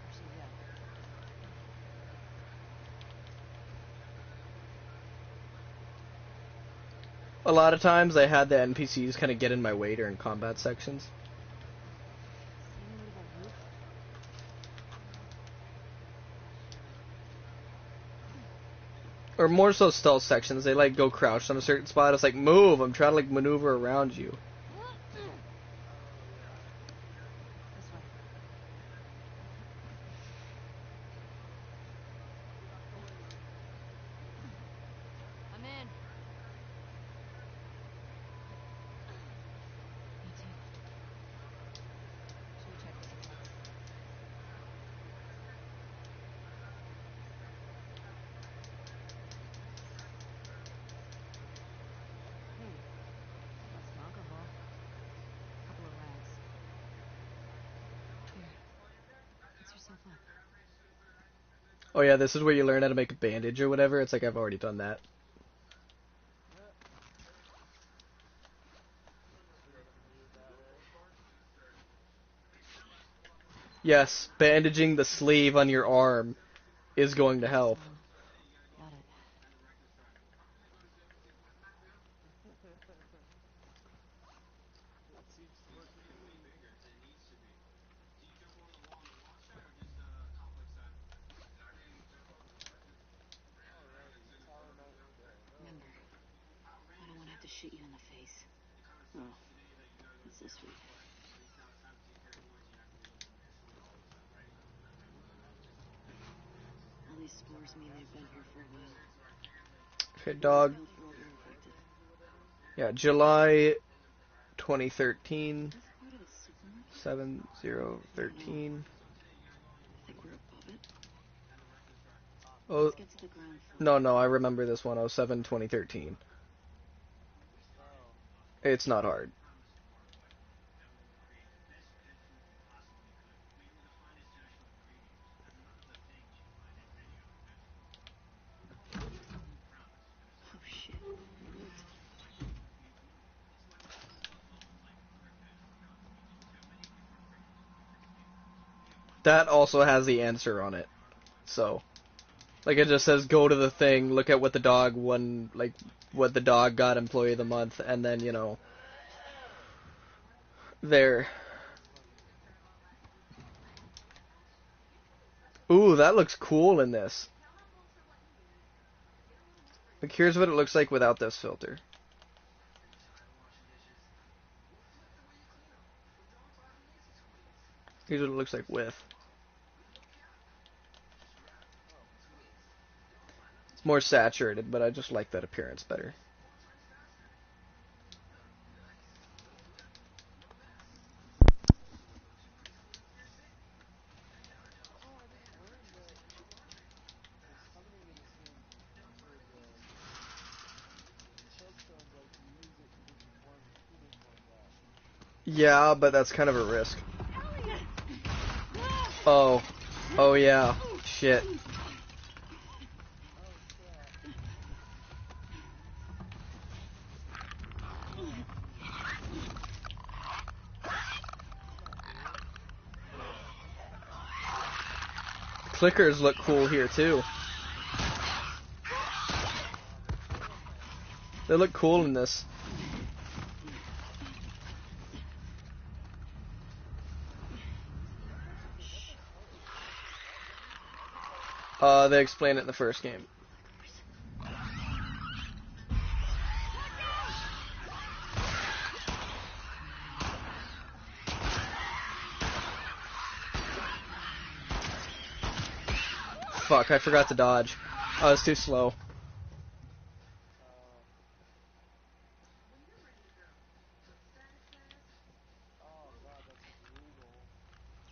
Where's she at? A lot of times I had the NPCs kind of get in my way during combat sections. See any way to that roof? Or more so stealth sections. They like go crouched on a certain spot. It's like, move! I'm trying to like maneuver around you. This way. I'm in. Me too. Should we check the supplies? Hey, got some alcohol. Couple of rags. Here, fix yourself up. Oh yeah, this is where you learn how to make a bandage or whatever. It's like I've already done that. Yes, bandaging the sleeve on your arm is going to help. Got it. Remember, I don't want to have to shoot you in the face. Oh, that's so sweet. All these spores mean they've been here for a while. Okay, dog. Health world are infected. Yeah, July 2013, This part of the Superman? 7013. I think we're above it. Oh, Let's get to the ground floor. no, I remember this one. 07/2013. It's not hard. that also has the answer on it. So, like, it just says go to the thing, look at what the dog won, like, what the dog got Employee of the Month, and then, you know, there. Ooh, that looks cool in this. Like, here's what it looks like without this filter. Here's what it looks like with. It's more saturated, but I just like that appearance better. Yeah, but that's kind of a risk. Oh. Oh yeah. Shit. Clickers look cool here too. They look cool in this. They explain it in the first game. Fuck, I forgot to dodge. I was too slow.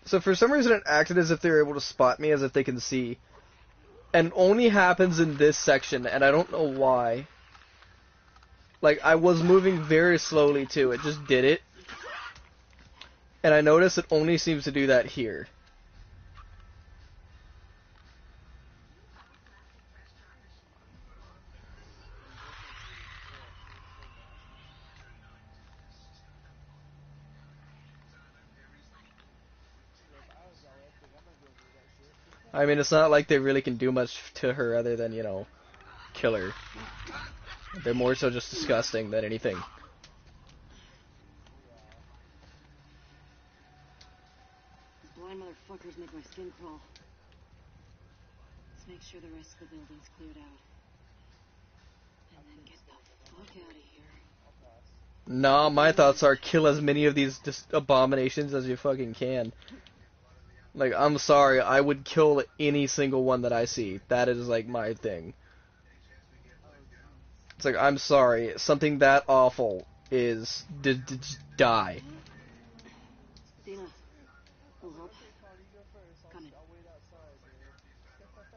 So for some reason it acted as if they were able to spot me, as if they can see. And only happens in this section, and I don't know why. Like, I was moving very slowly too, it just did it. And I noticed it only seems to do that here. I mean, it's not like they really can do much to her other than, you know, kill her. They're more so just disgusting than anything. These blind motherfuckers make my skin crawl. Let's make sure the rest of the building's cleared out. And then get the fuck out of here. Nah, my thoughts are kill as many of these abominations as you fucking can. Like, I'm sorry, I would kill any single one that I see. That is, like, my thing. It's like, I'm sorry, something that awful is... die. Dina, little help? Coming.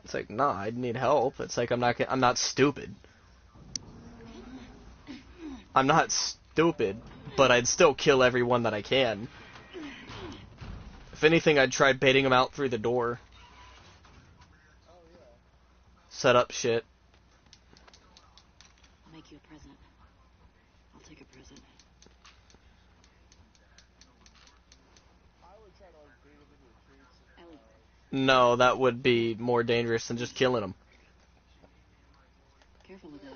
It's like, nah, I need help. It's like, I'm not stupid. I'm not stupid, but I'd still kill everyone that I can. If anything, I'd try baiting them out through the door. Set up shit. I'll make you a present. I'll take a present. Ellie. No, that would be more dangerous than just killing them. Careful with that.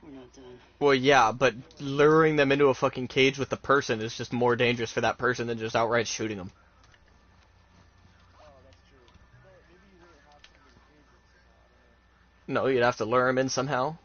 We're not done. Well, yeah, but luring them into a fucking cage with the person is just more dangerous for that person than just outright shooting them. No, you'd have to lure them in somehow.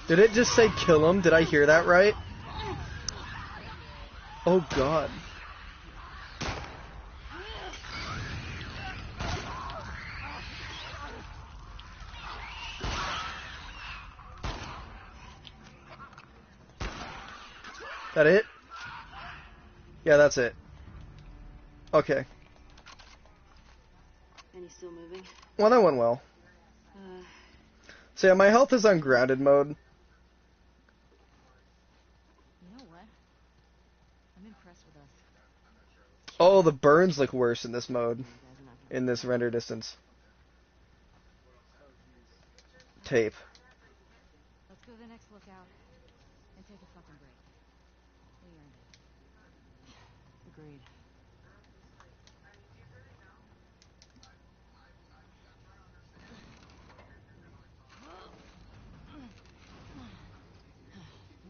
Did it just say kill him? Did I hear that right? Oh god. That it? Yeah, that's it. Okay. And he's still moving? Well, that went well. So yeah, my health is on grounded mode. You know what? I'm impressed with us. Oh, the burns look worse in this mode. You guys are not gonna In this render distance. Tape. Let's go to the next lookout and take a fucking break. We earned it. Agreed.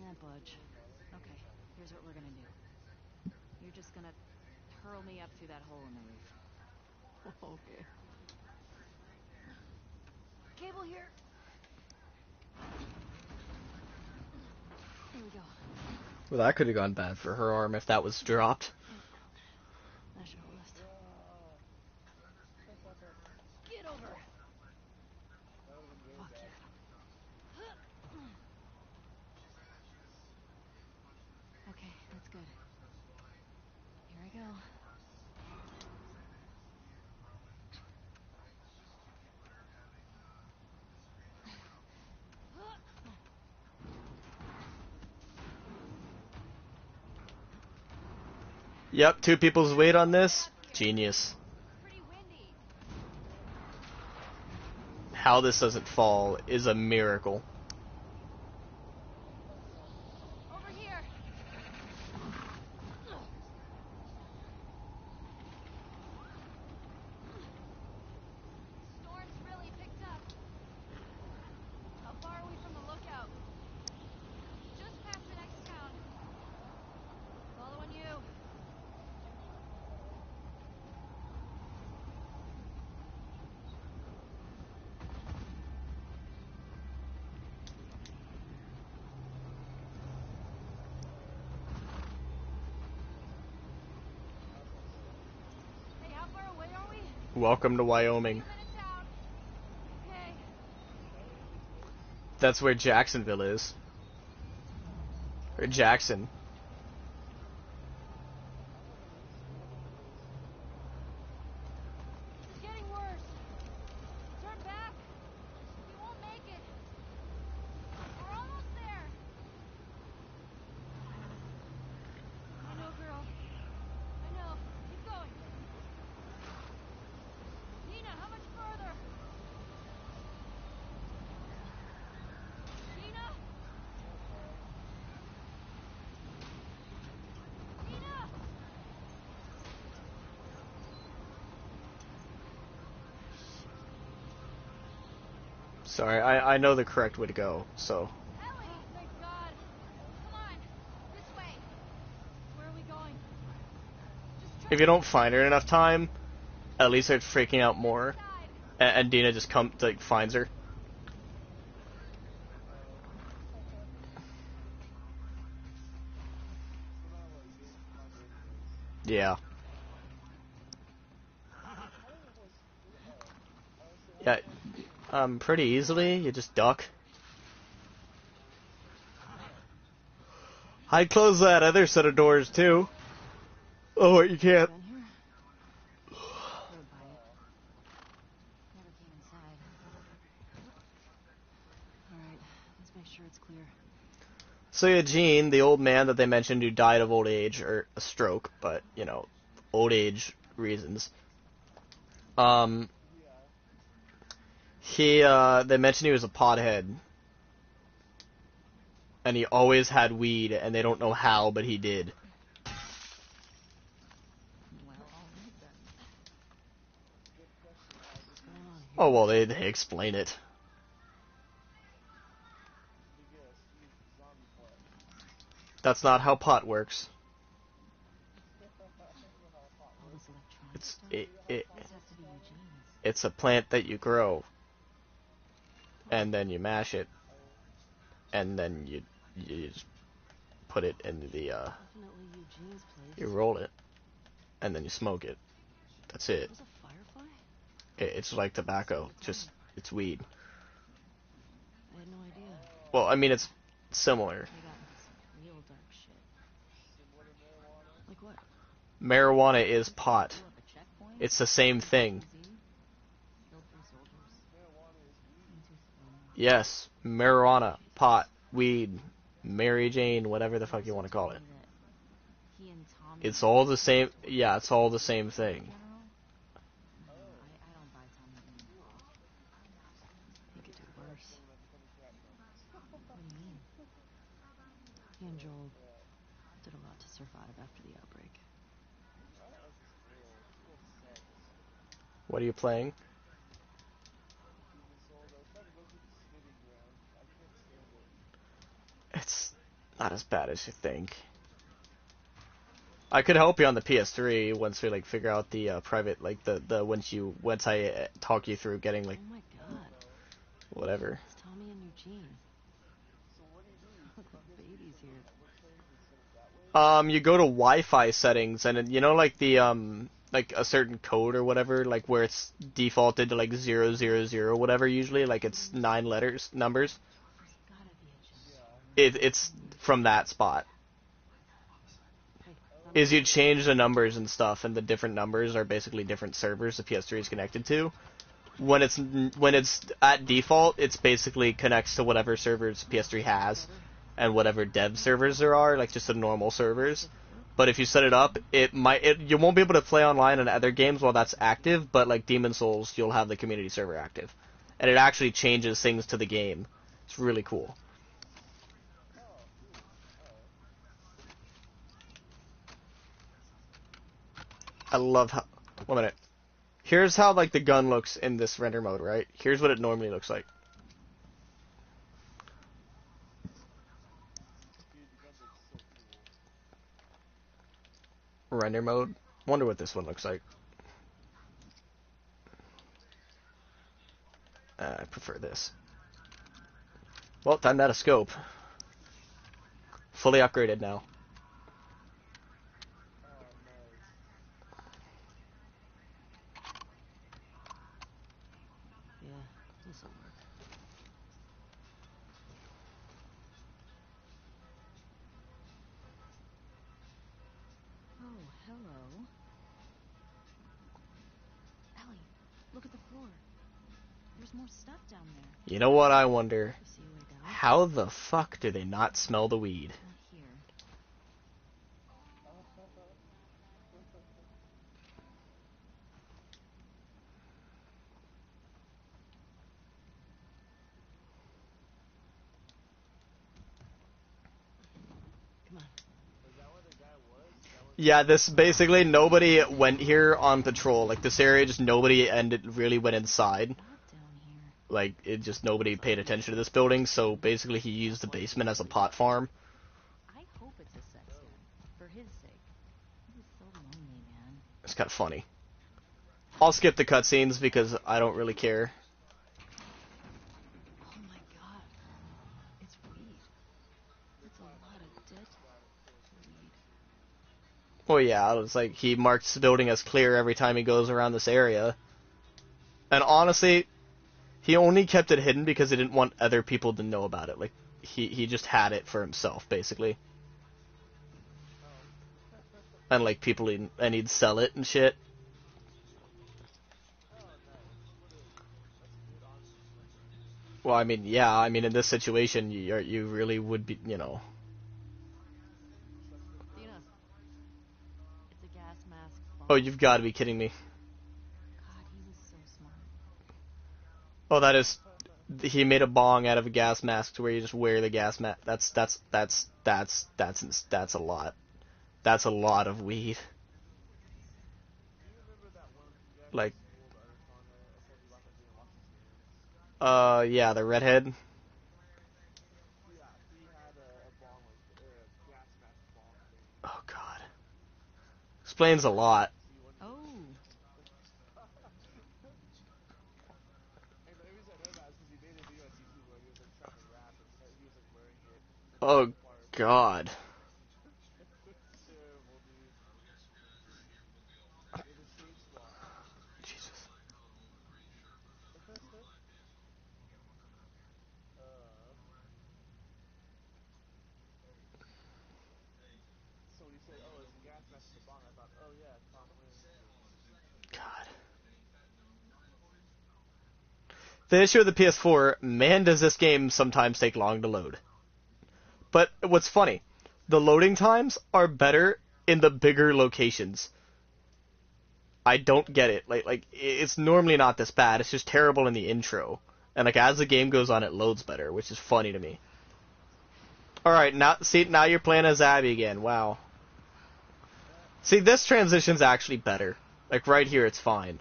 Yeah, Budge. Okay, here's what we're gonna do. You're just gonna hurl me up through that hole in the roof. Okay. Cable here. Here we go. Well, that could have gone bad for her arm if that was dropped. That should hold us. Get over. Fuck yeah. Okay, that's good. Here I go. Yep, 2 people's weight on this. Genius. Pretty windy. How this doesn't fall is a miracle. Over here. Storm's really picked up. How far are we from the lookout? Just past the next town. Following you. Hey, how far away are we? Welcome to Wyoming. 2 minutes out. Okay. That's where Jacksonville is. Or Jackson. This is getting worse. Turn back. We won't make it. We're almost there. I know, girl. I know. Keep going. Nina, how much further? Nina? Nina! Sorry, I know the correct way to go, so. Ellie! Thank God. Come on. This way. Where are we going? Just If you don't find her in enough time, at least they're freaking out more. side. And Dina just finds her. Yeah. Yeah, pretty easily, you just duck. I'd close that other set of doors too. Oh, wait, you can't. Been here? Heard by it. Never came inside. Alright, let's make sure it's clear. So yeah, Gene, the old man that they mentioned who died of old age, or a stroke, but, you know, old age reasons. They mentioned he was a pothead. And he always had weed, and they don't know how, but he did. Well, alright then. What's going on here? Oh, well, they explain it. That's not how pot works. All this electronic It's stuff? it This has to be Eugene's. it's a plant that you grow, and then you mash it, and then you just put it in the Definitely Eugene's place. you roll it, and then you smoke it. That's it. Was a firefly? It's like tobacco, just it's weed. I had no idea. Well, I mean it's similar. They got into some real dark shit. Marijuana is pot. Blew up a checkpoint. It's the same thing. Killed 3 soldiers. Into throne. Yes, marijuana, pot, weed, Mary Jane, whatever the fuck you want to call it. He and Tommy It's all the same. Yeah, it's all the same thing. general? No, I don't buy Tommy anymore. He could do worse. What do you mean? He and Joel did a lot to survive after the outbreak. What are you playing? It's not as bad as you think. I could help you on the PS3 once we like figure out the private like the once I talk you through getting like Oh my god. whatever. It's Tommy and Eugene. Look like babies here. You go to Wi-Fi settings and you know like the like a certain code or whatever like where it's defaulted to like 000 whatever usually like it's 9 numbers. There's gotta be a jump. It's from that spot. Hey, Is you change the numbers and stuff, and the different numbers are basically different servers the PS3 is connected to. When it's at default, it's basically connects to whatever servers PS3 has, and whatever dev servers there are, like just the normal servers. But if you set it up, you won't be able to play online in other games while that's active. But like Demon Souls, you'll have the community server active, and it actually changes things to the game. It's really cool. I love how. 1 minute. Here's how like the gun looks in this render mode, right? Here's what it normally looks like. Render mode. Wonder what this one looks like. I prefer this. Well, time to add a scope. Fully upgraded now. Yeah, this'll work. Oh, hello. Ellie, look at the floor. There's more stuff down there. You know what I wonder? You see a way down? How the fuck do they not smell the weed? Not here. Come on. Yeah, this basically nobody went here on patrol. Like this area, just nobody really went inside. What down here? Like it just nobody paid attention to this building. So basically, he used the basement as a pot farm. I hope it's a sex den. For his sake. He was so lonely, man. It's kind of funny. I'll skip the cutscenes because I don't really care. Oh my god. It's weed. That's a lot of dead weed. Well, yeah, it's like he marks the building as clear every time he goes around this area. And honestly, he only kept it hidden because he didn't want other people to know about it. Like, he just had it for himself, basically. And, like, and he'd sell it and shit. Well, I mean, yeah, I mean, in this situation, you really would be, you know. Dina. It's a gas mask bomb. Oh, you've got to be kidding me. God, he was so smart. Oh, that is, he made a bong out of a gas mask to where you just wear the gas mask. That's a lot. That's a lot of weed. Like, yeah, the redhead. Oh god. Explains a lot. Oh. Oh god. Jesus. God. The issue with the PS4, man, does this game sometimes take long to load. But what's funny, the loading times are better in the bigger locations. I don't get it. Like it's normally not this bad. It's just terrible in the intro. And like as the game goes on, it loads better, which is funny to me. All right, now you're playing as Abby again. Wow. See, this transition's actually better. Like right here, it's fine.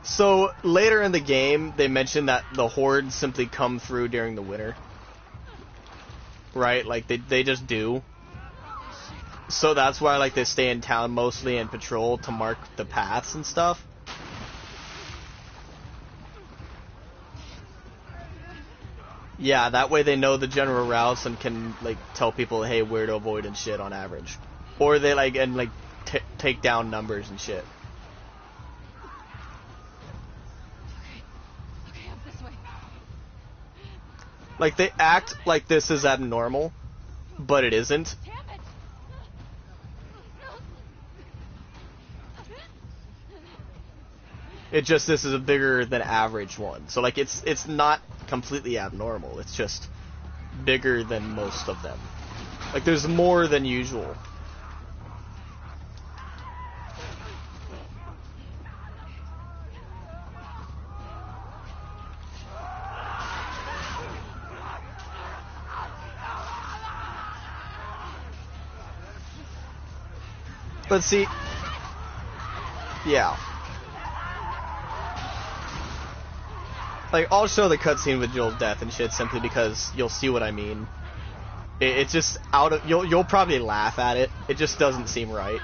So, later in the game, they mention that the hordes simply come through during the winter. Right? Like, they just do. So that's why, like, they stay in town mostly and patrol to mark the paths and stuff. Yeah, that way they know the general routes and can, like, tell people, hey, where to avoid and shit on average. Or they, like, take down numbers and shit. Like, they act like this is abnormal, but it isn't. It just, this is a bigger than average one. So, like, it's not completely abnormal. It's just bigger than most of them. Like, there's more than usual. But see, yeah. Like, I'll show the cutscene with Joel's death and shit simply because you'll see what I mean. It's just out of, you'll probably laugh at it. It just doesn't seem right.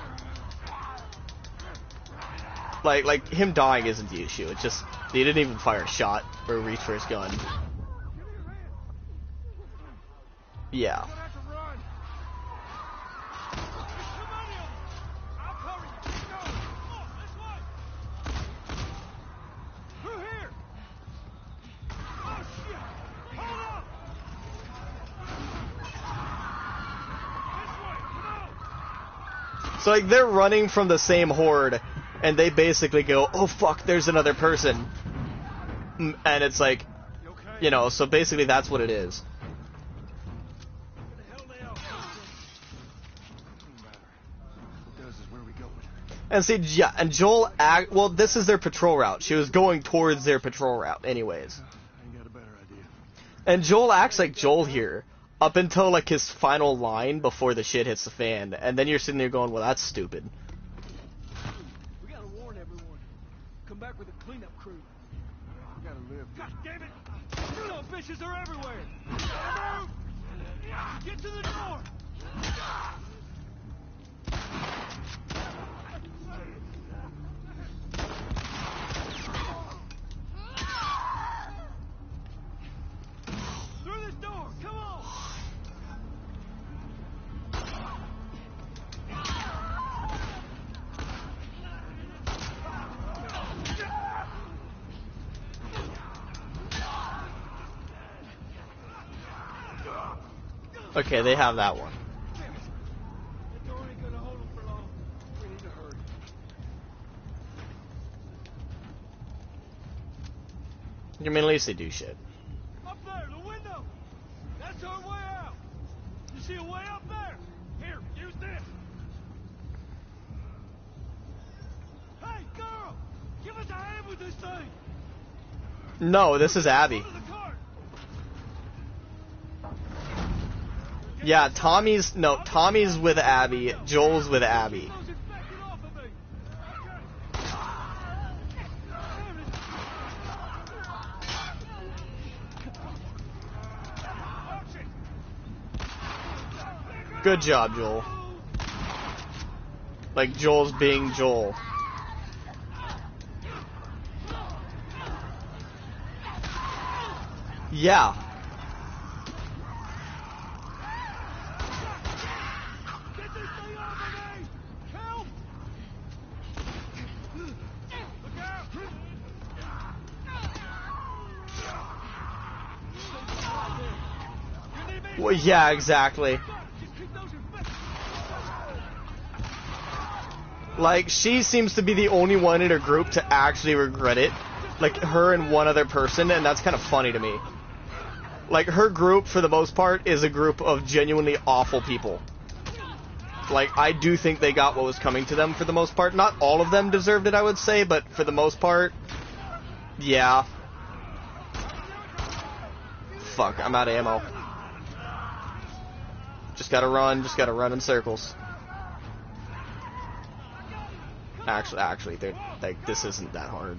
Like him dying isn't the issue. It's just he didn't even fire a shot or reach for his gun. Yeah. So, like, they're running from the same horde, and they basically go, oh, fuck, there's another person. And it's like, you know, so basically that's what it is. And see, yeah, and Joel, well, this is their patrol route. She was going towards their patrol route anyways. I got a better idea. And Joel acts like Joel here. Up until, like, his final line before the shit hits the fan. And then you're sitting there going, well, that's stupid. We gotta warn everyone. Come back with a cleanup crew. We gotta live. God damn it! You little bitches are everywhere! Move! Get to the door! Through this door! Come on! Okay, they have that one. The door ain't gonna hold them for long. We need to hurry. I mean, at least they do shit. Up there, the window! That's our way out! You see a way up there? Here, use this! Hey, girl! Give us a hand with this thing! No, this is Abby. Go to the cart! Yeah, Tommy's with Abby, Joel's with Abby. Those infected off of me! Good job, Joel. Like, Joel's being Joel. Yeah. Get this thing off of me! Help! Look out! You need me? Well, yeah, exactly. Just keep those in back. Like, she seems to be the only one in her group to actually regret it. Like, her and one other person, and that's kind of funny to me. Like, her group, for the most part, is a group of genuinely awful people. Like, I do think they got what was coming to them for the most part. Not all of them deserved it, I would say, but for the most part, yeah. Fuck, I'm out of ammo. Just gotta run in circles. Actually, like, this isn't that hard.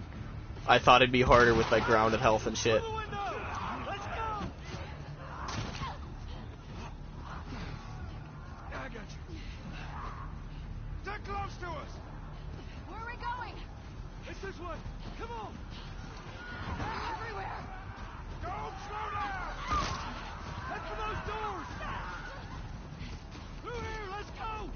I thought it'd be harder with, like, grounded health and shit. Through the window! Let's go! I got you. They're close to us! Where are we going? It's this way! Come on! They're everywhere. Don't slow down! Head for those doors! Through here! Let's go!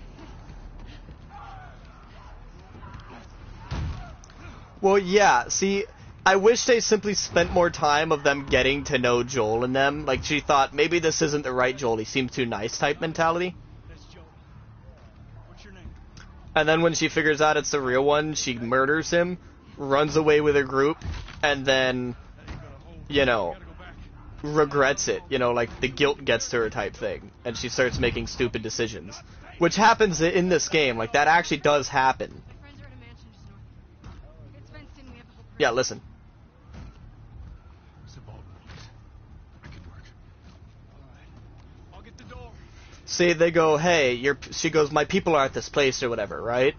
Well, yeah, see, I wish they simply spent more time of them getting to know Joel and them. Like, she thought, maybe this isn't the right Joel, he seems too nice type mentality. That's Joe. What's your name? And then when she figures out it's the real one, she murders him, runs away with her group, and then, you know, regrets it. You know, like, the guilt gets to her type thing. And she starts making stupid decisions. Which happens in this game. Like, that actually does happen. My friends are at a mansion just north. It's fenced in. We have the whole perimeter. Yeah, listen. It's a Baldwin place. I could work. I'll get the door. See, they go, hey, she goes, my people are at this place or whatever, right?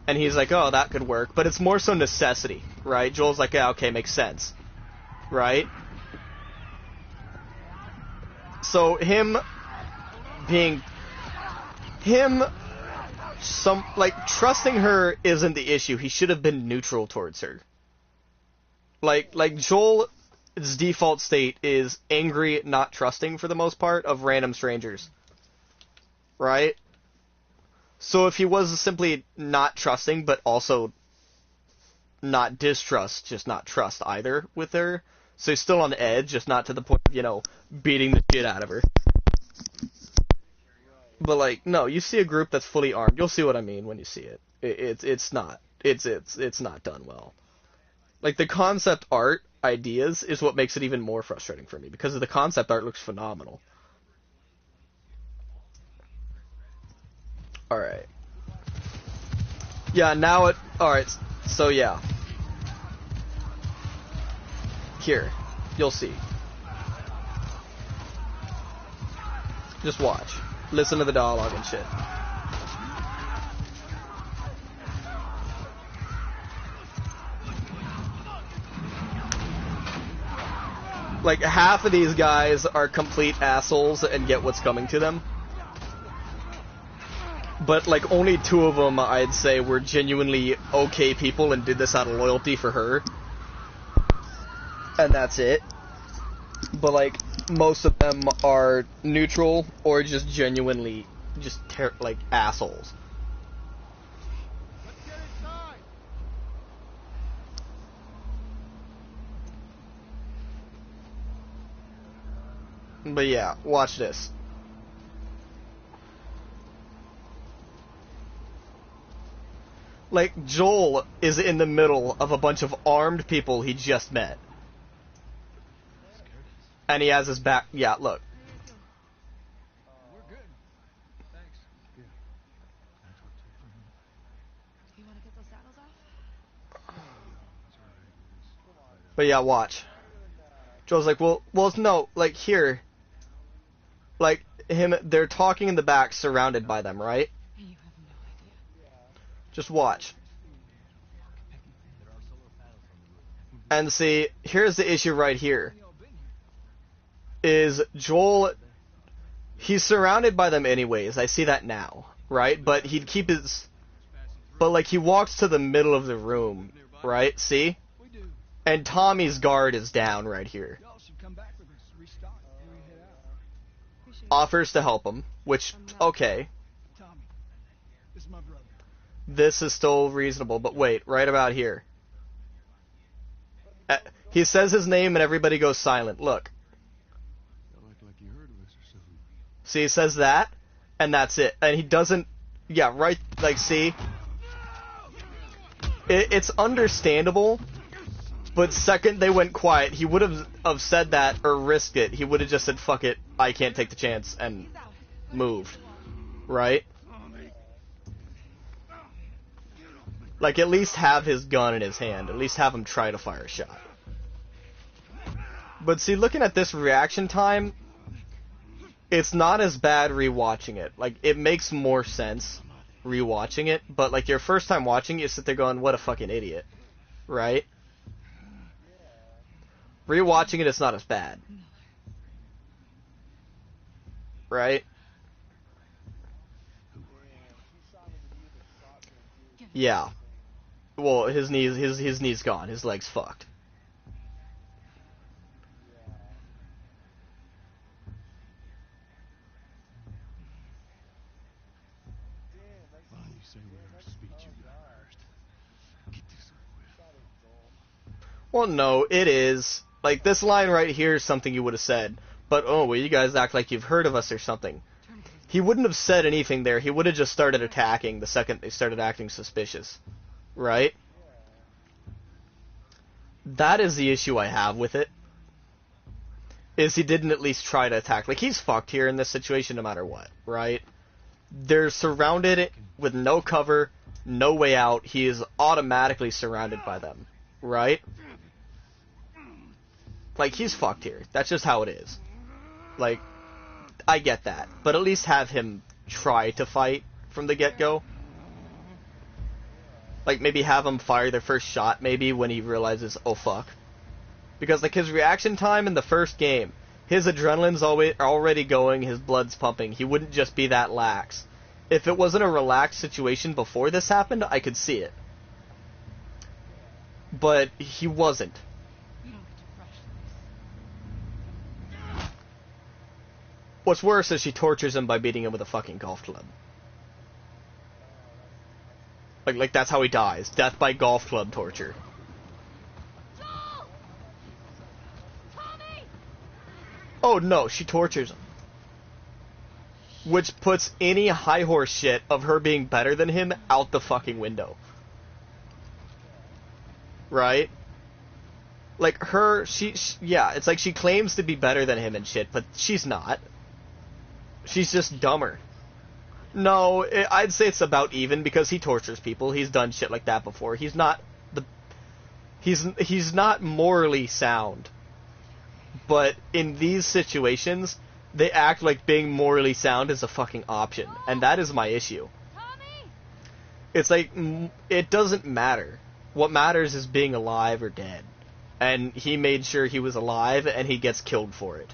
And he's like, oh, that could work. But it's more so necessity, right? Joel's like, yeah, okay, makes sense. Right? So him trusting her isn't the issue. He should have been neutral towards her. Like Joel's default state is angry, not trusting for the most part of random strangers. Right? So if he was simply not trusting, but also not distrust, just not trust either with her, so he's still on edge, just not to the point of, you know, beating the shit out of her. But, like, no, you see a group that's fully armed, you'll see what I mean when you see it. It's not done well. Like, the concept art ideas is what makes it even more frustrating for me, because the concept art looks phenomenal. Alright. Yeah, now it... Alright, so yeah. Here. You'll see. Just watch. Listen to the dialogue and shit. Like, half of these guys are complete assholes and get what's coming to them. But, like, only two of them, I'd say, were genuinely okay people and did this out of loyalty for her. And that's it. But, like, most of them are neutral or just genuinely, like, assholes. Let's get inside. But yeah, watch this. Like, Joel is in the middle of a bunch of armed people he just met. And he has his back... Yeah, look. We're good. Thanks. You want to get those saddles off? But yeah, watch. Joel's like, well, no, like, here. Like, they're talking in the back, surrounded by them, right? You have no idea. Just watch. And see, here's the issue right here. Is Joel... He's surrounded by them anyways, I see that now, right? But he'd keep his... But, like, he walks to the middle of the room, right? See? And Tommy's guard is down right here. Y'all should come back. offers to help him, which, okay, Tommy, this is my brother. this is still reasonable, but wait, right about here. He says his name and everybody goes silent. Look. Felt like you heard of us or something. See, he says that, and that's it. And he doesn't, yeah, right, like, see? It's understandable, but second they went quiet, he would have said that or risked it. He would have just said, fuck it, I can't take the chance, and moved. Right? Like, at least have his gun in his hand. At least have him try to fire a shot. But see, looking at this reaction time, it's not as bad rewatching it. Like, it makes more sense rewatching it, but like your first time watching it, you sit there going, what a fucking idiot. Right? Rewatching it, it's not as bad. Right? Yeah. Well, his knee's gone. His leg's fucked. Why don't you say whatever speech you got first? Get this over with. Well, no, it is. Like, this line right here is something you would have said. But, oh, well, you guys act like you've heard of us or something. He wouldn't have said anything there. He would have just started attacking the second they started acting suspicious. Right? That is the issue I have with it. Is he didn't at least try to attack. Like, he's fucked here in this situation no matter what. Right? They're surrounded with no cover, no way out. He is automatically surrounded by them. Right? Like, he's fucked here. That's just how it is. Like, I get that. But at least have him try to fight from the get-go. Like, maybe have him fire their first shot, maybe, when he realizes, oh, fuck. Because, like, his reaction time in the first game, his adrenaline's already going, his blood's pumping. He wouldn't just be that lax. If it wasn't a relaxed situation before this happened, I could see it. But he wasn't. What's worse is she tortures him by beating him with a fucking golf club. Like that's how he dies. Death by golf club torture. Joel! Tommy! Oh no, she tortures him. Which puts any high horse shit of her being better than him out the fucking window. Right? Like her, yeah, it's like she claims to be better than him and shit, but she's not. She's just dumber. No, I'd say it's about even because he tortures people. He's done shit like that before. He's not he's not morally sound. But in these situations, they act like being morally sound is a fucking option, and that is my issue. Tommy! It's like it doesn't matter. What matters is being alive or dead. And he made sure he was alive and he gets killed for it.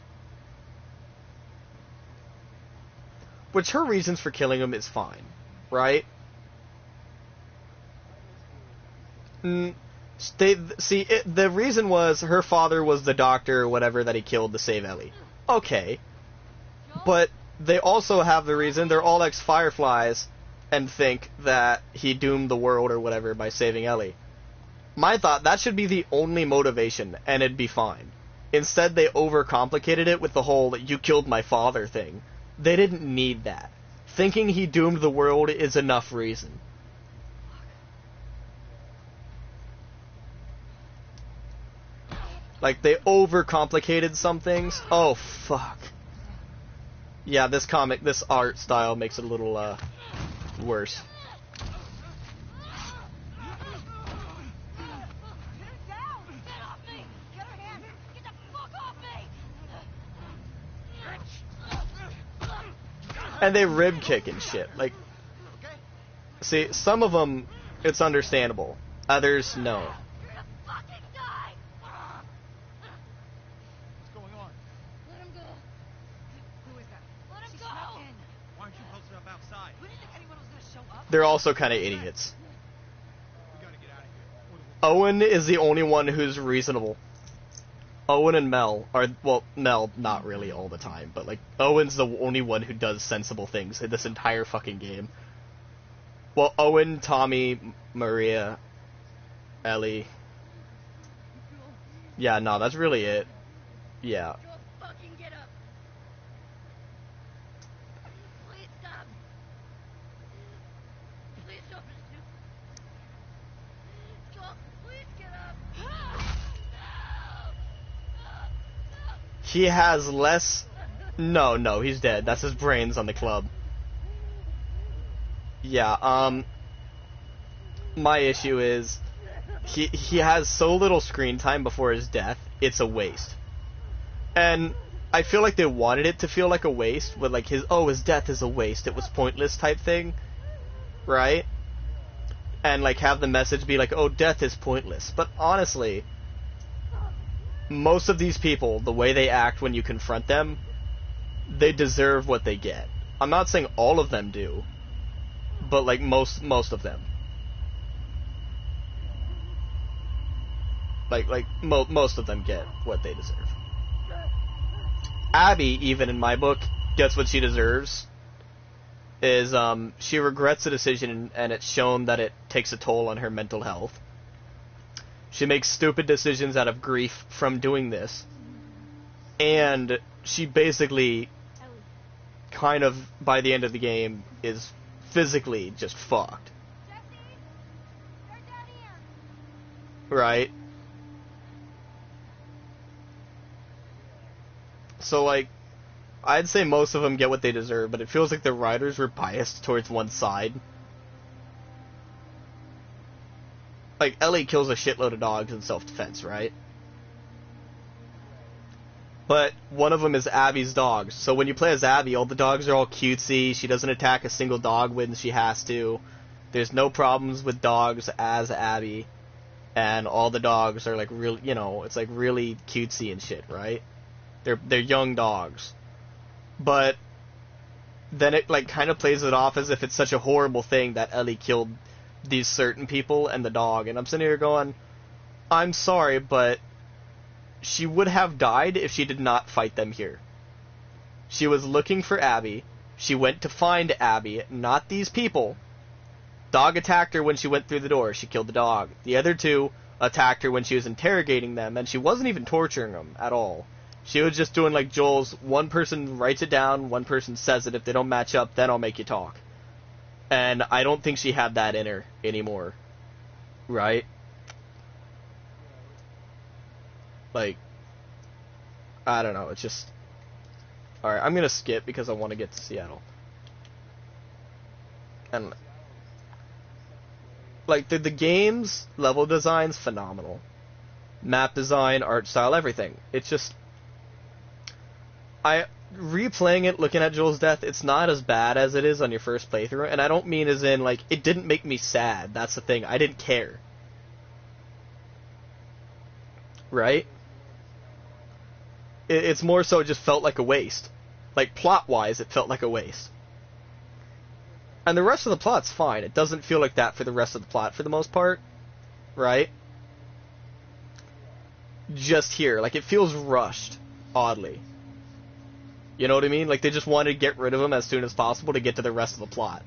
Which her reasons for killing him is fine, right? The reason was her father was the doctor or whatever that he killed to save Ellie. Okay. But they also have the reason they're all ex-Fireflies and think that he doomed the world or whatever by saving Ellie. My thought, that should be the only motivation and it'd be fine. Instead, they overcomplicated it with the whole "you killed my father" thing. They didn't need that. Thinking he doomed the world is enough reason. Like, they overcomplicated some things. Oh, fuck. Yeah, this art style makes it a little, worse. And they rib kick and shit. Like, see, some of them, it's understandable. Others, no. You're gonna fucking die! What's going on? Let him go. Who is that? Let him She go! snuck in. Why aren't you posted up outside? We didn't think anyone was gonna show up. They're also kind of idiots. We gotta get out of here. Owen is the only one who's reasonable. Owen and Mel are, well, Mel, not really all the time, but, like, Owen's the only one who does sensible things in this entire fucking game. Well, Owen, Tommy, Maria, Ellie. Yeah, no, that's really it. Yeah. Joel, fucking get up. Please stop. Please don't shoot. Joel, please get up. He has less... No, he's dead. That's his brains on the club. Yeah, my issue is he has so little screen time before his death, it's a waste. And I feel like they wanted it to feel like a waste with like his death is a waste, it was pointless type thing, right? And like have the message be like, oh, death is pointless. But honestly, most of these people, the way they act when you confront them, they deserve what they get. I'm not saying all of them do, but like most of them. Most of them get what they deserve. Abby, even in my book, gets what she deserves. Is she regrets the decision, and it's shown that it takes a toll on her mental health. She makes stupid decisions out of grief from doing this, and she basically, kind of by the end of the game, is physically just fucked. Right? So, like, I'd say most of them get what they deserve, but it feels like the writers were biased towards one side. Like, Ellie kills a shitload of dogs in self-defense, right? But one of them is Abby's dogs. So when you play as Abby, all the dogs are all cutesy. She doesn't attack a single dog when she has to. There's no problems with dogs as Abby. And all the dogs are, like, real, you know, it's, like, really cutesy and shit, right? They're young dogs. But then it, like, kind of plays it off as if it's such a horrible thing that Ellie killed these certain people and the dog. And I'm sitting here going, I'm sorry, but she would have died if she did not fight them here. She was looking for Abby. She went to find Abby, not these people. Dog attacked her when she went through the door. She killed the dog. The other two attacked her when she was interrogating them, and she wasn't even torturing them at all. She was just doing like Joel's, one person writes it down, one person says it. If they don't match up, then I'll make you talk. And I don't think she had that in her anymore. Right? Like, I don't know, it's just... Alright, I'm gonna skip because I want to get to Seattle. And, like, the game's level design's phenomenal. Map design, art style, everything. It's just... replaying it, looking at Joel's death, it's not as bad as it is on your first playthrough, and I don't mean as in, like, it didn't make me sad, that's the thing, I didn't care. Right? It's more so it just felt like a waste. Like, plot-wise, it felt like a waste. And the rest of the plot's fine, it doesn't feel like that for the rest of the plot for the most part. Right? Just here, like, it feels rushed, oddly. You know what I mean? Like, they just wanted to get rid of him as soon as possible to get to the rest of the plot.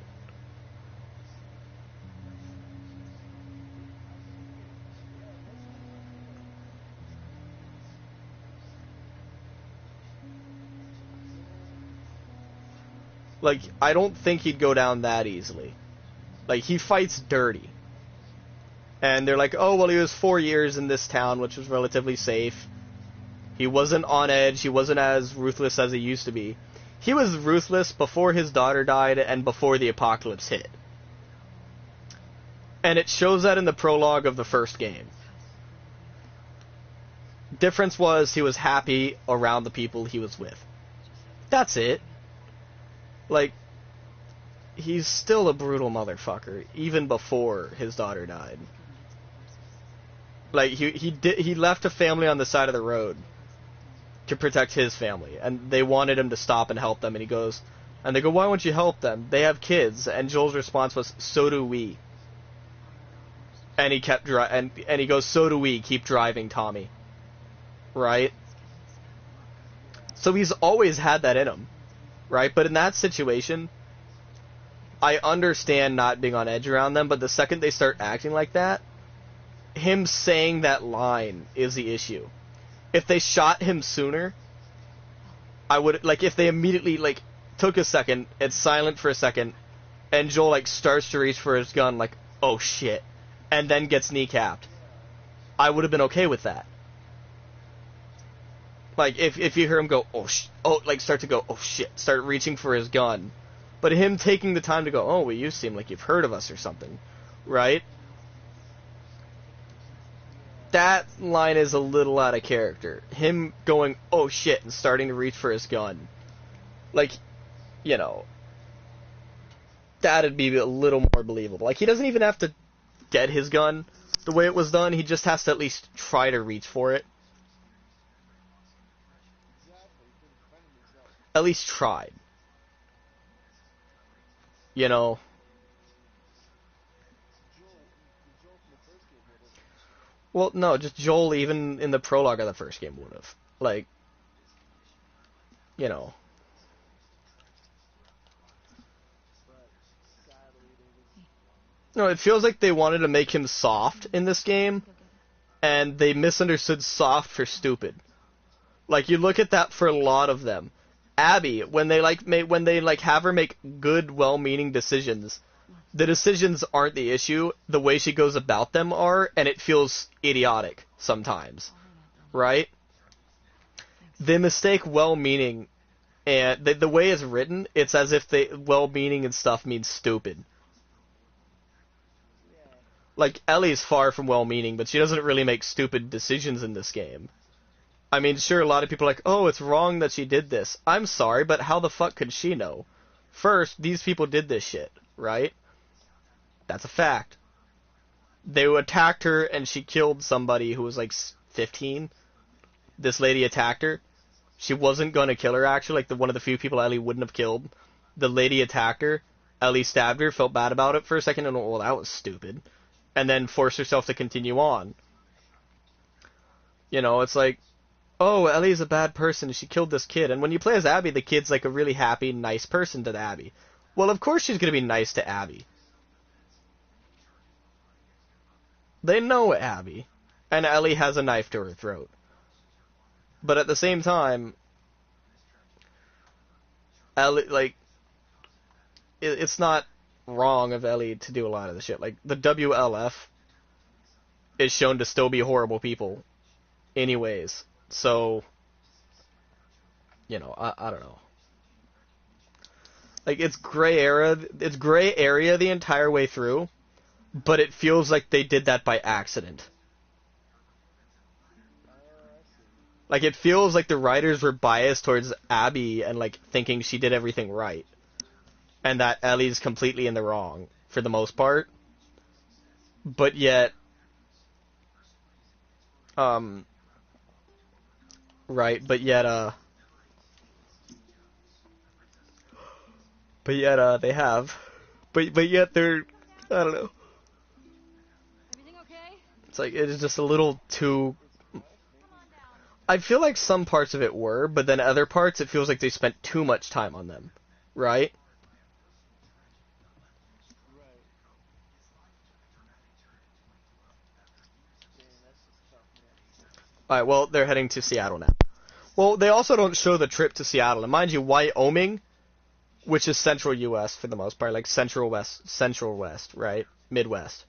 Like, I don't think he'd go down that easily. Like, he fights dirty. And they're like, oh, well, he was 4 years in this town, which was relatively safe. He wasn't on edge. He wasn't as ruthless as he used to be. He was ruthless before his daughter died and before the apocalypse hit. And it shows that in the prologue of the first game. Difference was he was happy around the people he was with. That's it. Like, he's still a brutal motherfucker, even before his daughter died. Like, he left a family on the side of the road to protect his family, and they wanted him to stop and help them, and he goes, and they go, why won't you help them? They have kids, and Joel's response was, so do we. And he kept and he goes, so do we, keep driving, Tommy. right? So he's always had that in him, right? But in that situation, I understand not being on edge around them, but the second they start acting like that, him saying that line is the issue. If they shot him sooner, I would, like, if they immediately, like, took a second, it's silent for a second, and Joel, like, starts to reach for his gun, like, oh shit, and then gets kneecapped, I would have been okay with that. Like, if you hear him go, like, start to go, oh shit, start reaching for his gun, but him taking the time to go, oh, well, you seem like you've heard of us or something, right? That line is a little out of character. Him going, oh shit, and starting to reach for his gun. Like, you know, that'd be a little more believable. Like, he doesn't even have to get his gun the way it was done, he just has to at least try to reach for it. At least tried. You know? Well, no, just Joel, even in the prologue of the first game, would have. Like, you know. No, it feels like they wanted to make him soft in this game, and they misunderstood soft for stupid. Like, you look at that for a lot of them. Abby, when they have her make good, well-meaning decisions, the decisions aren't the issue, the way she goes about them are, and it feels idiotic sometimes. Right? They mistake well-meaning, and the way it's written, it's as if well-meaning and stuff means stupid. Like, Ellie's far from well-meaning, but she doesn't really make stupid decisions in this game. I mean, sure, a lot of people are like, oh, it's wrong that she did this. I'm sorry, but how the fuck could she know? First, these people did this shit, right? That's a fact. They attacked her, and she killed somebody who was, like, 15. This lady attacked her. She wasn't gonna kill her, actually, like, one of the few people Ellie wouldn't have killed. The lady attacked her. Ellie stabbed her, felt bad about it for a second, and, well, that was stupid. And then forced herself to continue on. You know, it's like, oh, Ellie's a bad person, she killed this kid. And when you play as Abby, the kid's like a really happy, nice person to Abby. Well, of course she's gonna be nice to Abby. They know Abby. And Ellie has a knife to her throat. But at the same time, Ellie, like, it's not wrong of Ellie to do a lot of the shit. Like, the WLF is shown to still be horrible people anyways. So, you know, I don't know. Like, it's gray area the entire way through, but it feels like they did that by accident. Like, it feels like the writers were biased towards Abby and, like, thinking she did everything right. And that Ellie's completely in the wrong, for the most part. But yet, right, but yet they have. But yet they're, I don't know. Everything okay? It's like, it is just a little too... I feel like some parts of it were, but then other parts it feels like they spent too much time on them. Right? Alright, well, they're heading to Seattle now. Well, they also don't show the trip to Seattle. And mind you, Wyoming, which is central U.S. for the most part, like central west, right? Midwest.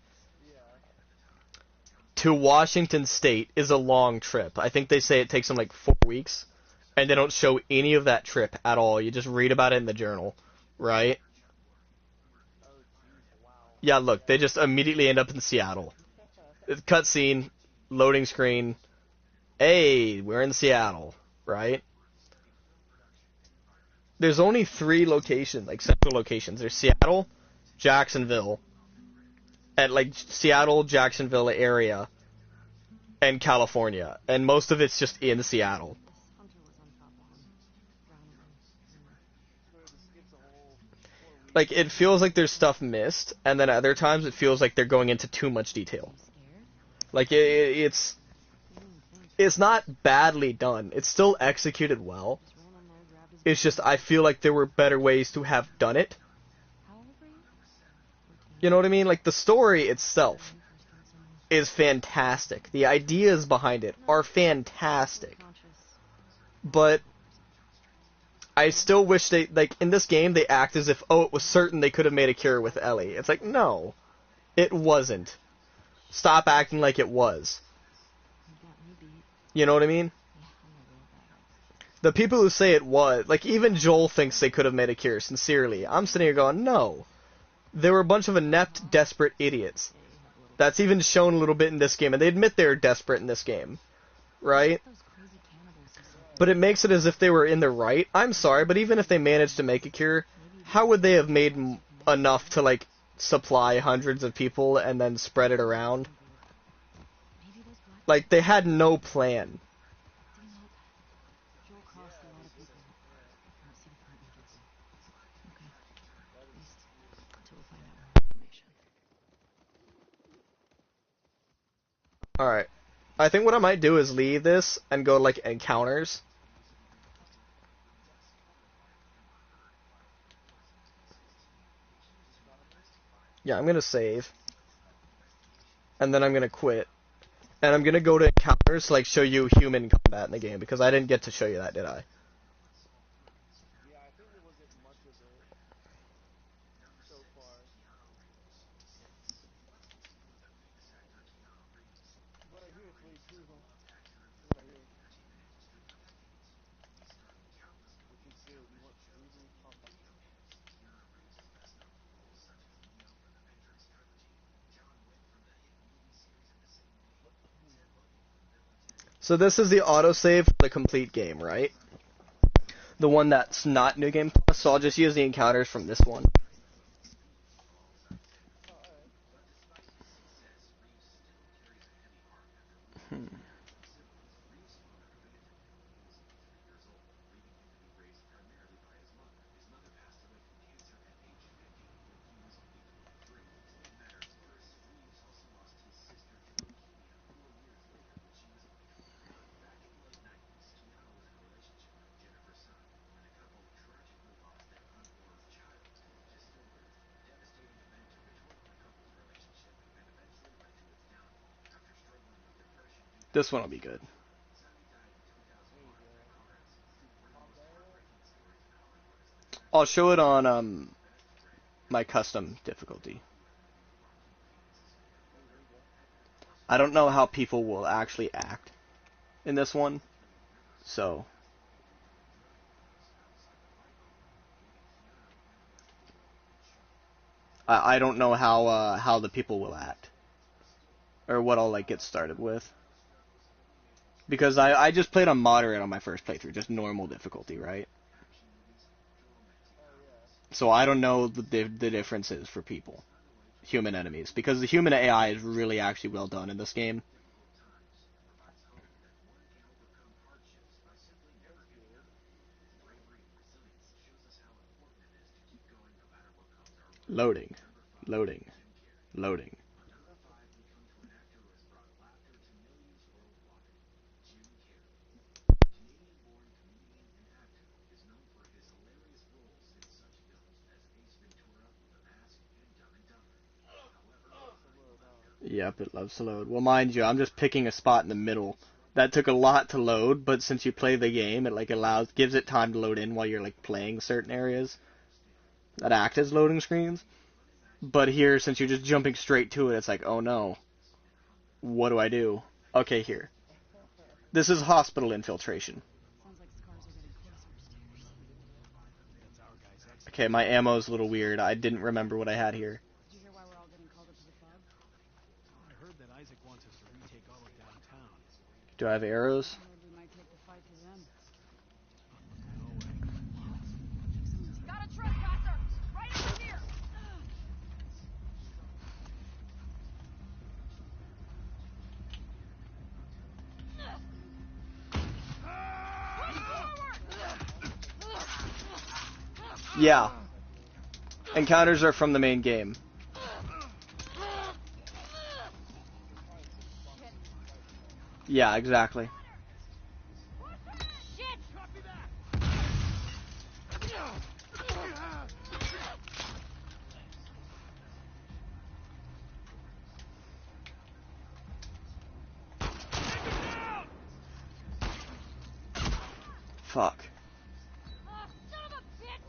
To Washington State is a long trip. I think they say it takes them like 4 weeks. And they don't show any of that trip at all. You just read about it in the journal, right? Yeah, look, they just immediately end up in Seattle. Cutscene, loading screen. Hey, we're in Seattle, right? There's only 3 locations, like central locations. There's Seattle, Jacksonville, and like Seattle, Jacksonville area, and California. And most of it's just in Seattle. Like, it feels like there's stuff missed, and then other times it feels like they're going into too much detail. Like, it's... it's not badly done. It's still executed well. It's just I feel like there were better ways to have done it. How old were you? 14. You know what I mean? Like, the story itself is fantastic. The ideas behind it are fantastic. But I still wish they, like, in this game, they act as if, oh, it was certain they could have made a cure with Ellie. It's like, no, it wasn't. Stop acting like it was. You got me beat. You know what I mean? Yeah, I'm a real badass. The people who say it was, like, even Joel thinks they could have made a cure, sincerely. I'm sitting here going, no. They were a bunch of inept, desperate idiots. That's even shown a little bit in this game, and they admit they're desperate in this game. Right? Those crazy cannibals who said But it makes it as if they were in the right. I'm sorry, but even if they managed to make a cure, how would they have made enough to, like, supply hundreds of people and then spread it around? maybe those black Like, they had no plan. Do you know, Joel crossed a lot of people. I don't see the point in guessing. Okay. At least until we find out more information. Alright. I think what I might do is leave this and go, like, encounters. Yeah, I'm gonna save. And then I'm gonna quit. And I'm gonna go to encounters to, like, show you human combat in the game, because I didn't get to show you that, did I? Yeah, I think there wasn't much of it so far. But I hear it's way too though. What I hear. Which is good. We want smoothly combat. So this is the autosave for the complete game, right? The one that's not New Game Plus, so I'll just use the encounters from this one. This one will be good. I'll show it on my custom difficulty. I don't know how people will actually act in this one, so I don't know how the people will act, or what I'll, like, get started with. Because I just played on moderate on my first playthrough, just normal difficulty, right? So I don't know the differences for people, human enemies, because the human AI is really actually well done in this game. Loading, loading, loading. Yep, it loves to load. Well, mind you, I'm just picking a spot in the middle. That took a lot to load, but since you play the game, it, like, gives it time to load in while you're, like, playing certain areas that act as loading screens. But here, since you're just jumping straight to it, it's like, oh no. What do I do? Okay, here. This is hospital infiltration. Sounds like scars are getting closer, Stairs. Okay, my ammo's a little weird. I didn't remember what I had here. Did you hear why we're all getting called up to the fog? I heard that Isaac wants us to retake all of downtown. Do I have arrows? I heard we might take the fight to them. Got a trespasser! Right over here! Yeah. Encounters are from the main game. Yeah, exactly. Fuck. Oh, son of a bitch!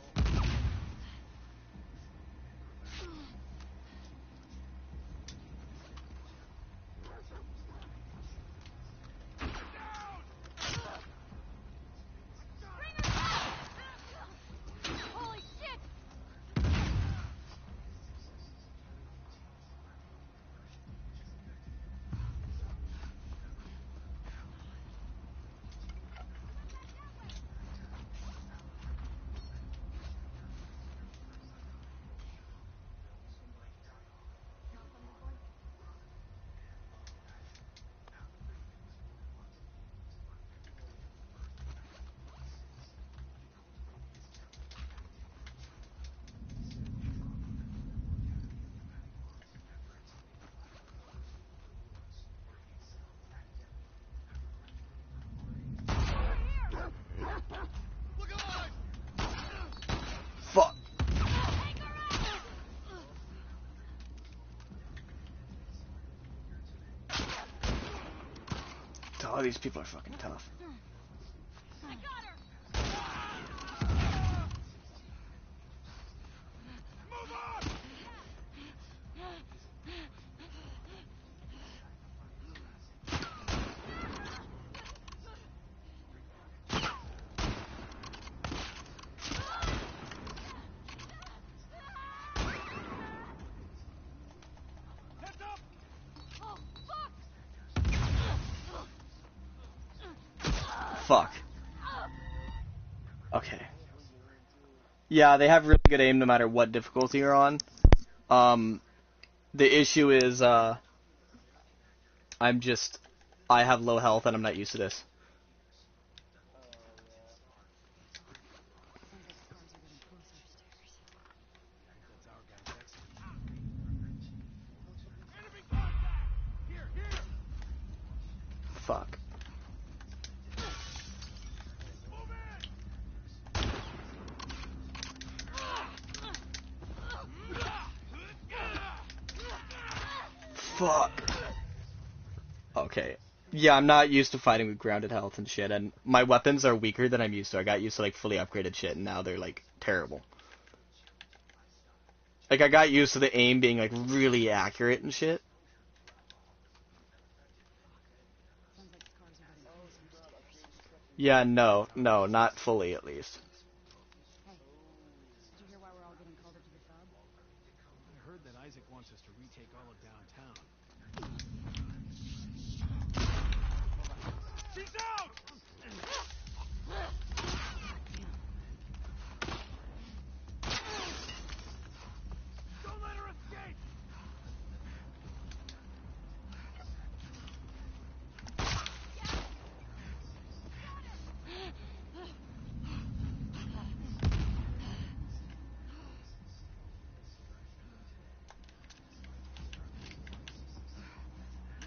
Holy shit! Fuck. Oh, these people are fucking tough. I got her! Move on! Heads up! Oh, fuck! Fuck. Okay. Yeah, they have really good aim no matter what difficulty you're on. The issue is, I have low health and I'm not used to this. Enemy contact! Here, here! Fuck. Move in! Fuck. Okay. Yeah, I'm not used to fighting with grounded health and shit, and my weapons are weaker than I'm used to. I got used to, like, fully upgraded shit, and now they're, like, terrible. Like, I got used to the aim being, like, really accurate and shit. Yeah, no, not fully, at least. Did you hear why we're all getting called up to the sub? I heard that Isaac wants us to retake all of downtown. She's out! Don't let her escape!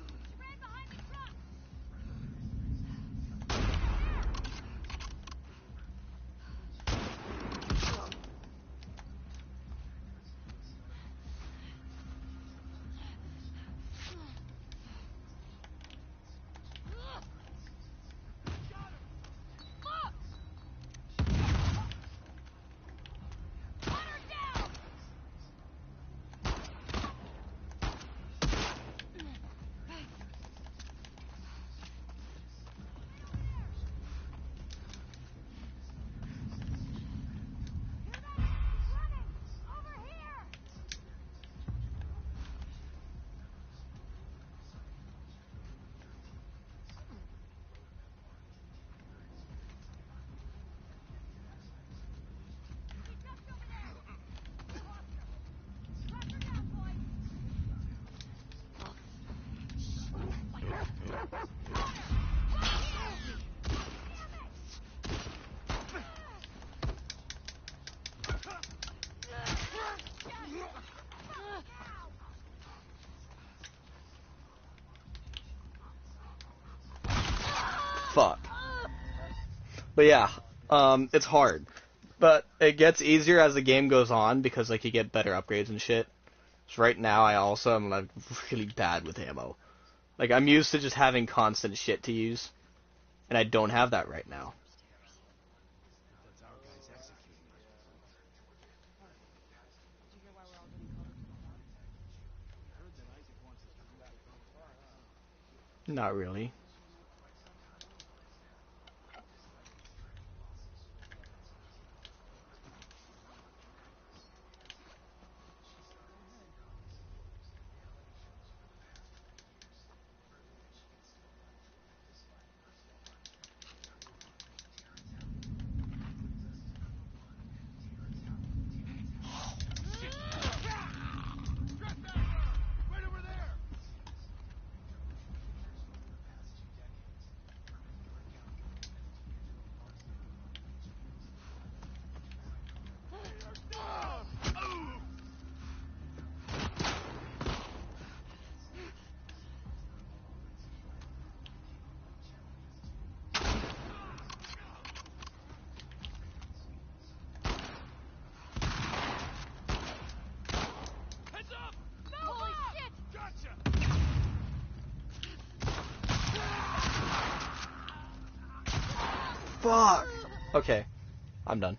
She ran behind the truck! Fuck! Put her down! Over here! She jumped over there! Track her down, boy! Fuck. But yeah, it's hard. But it gets easier as the game goes on because, like, you get better upgrades and shit. So right now I also am, like, really bad with ammo. Like, I'm used to just having constant shit to use. And I don't have that right now. Not really. Right over there! Heads up! Holy shit! Gotcha! Fuck! Okay, I'm done.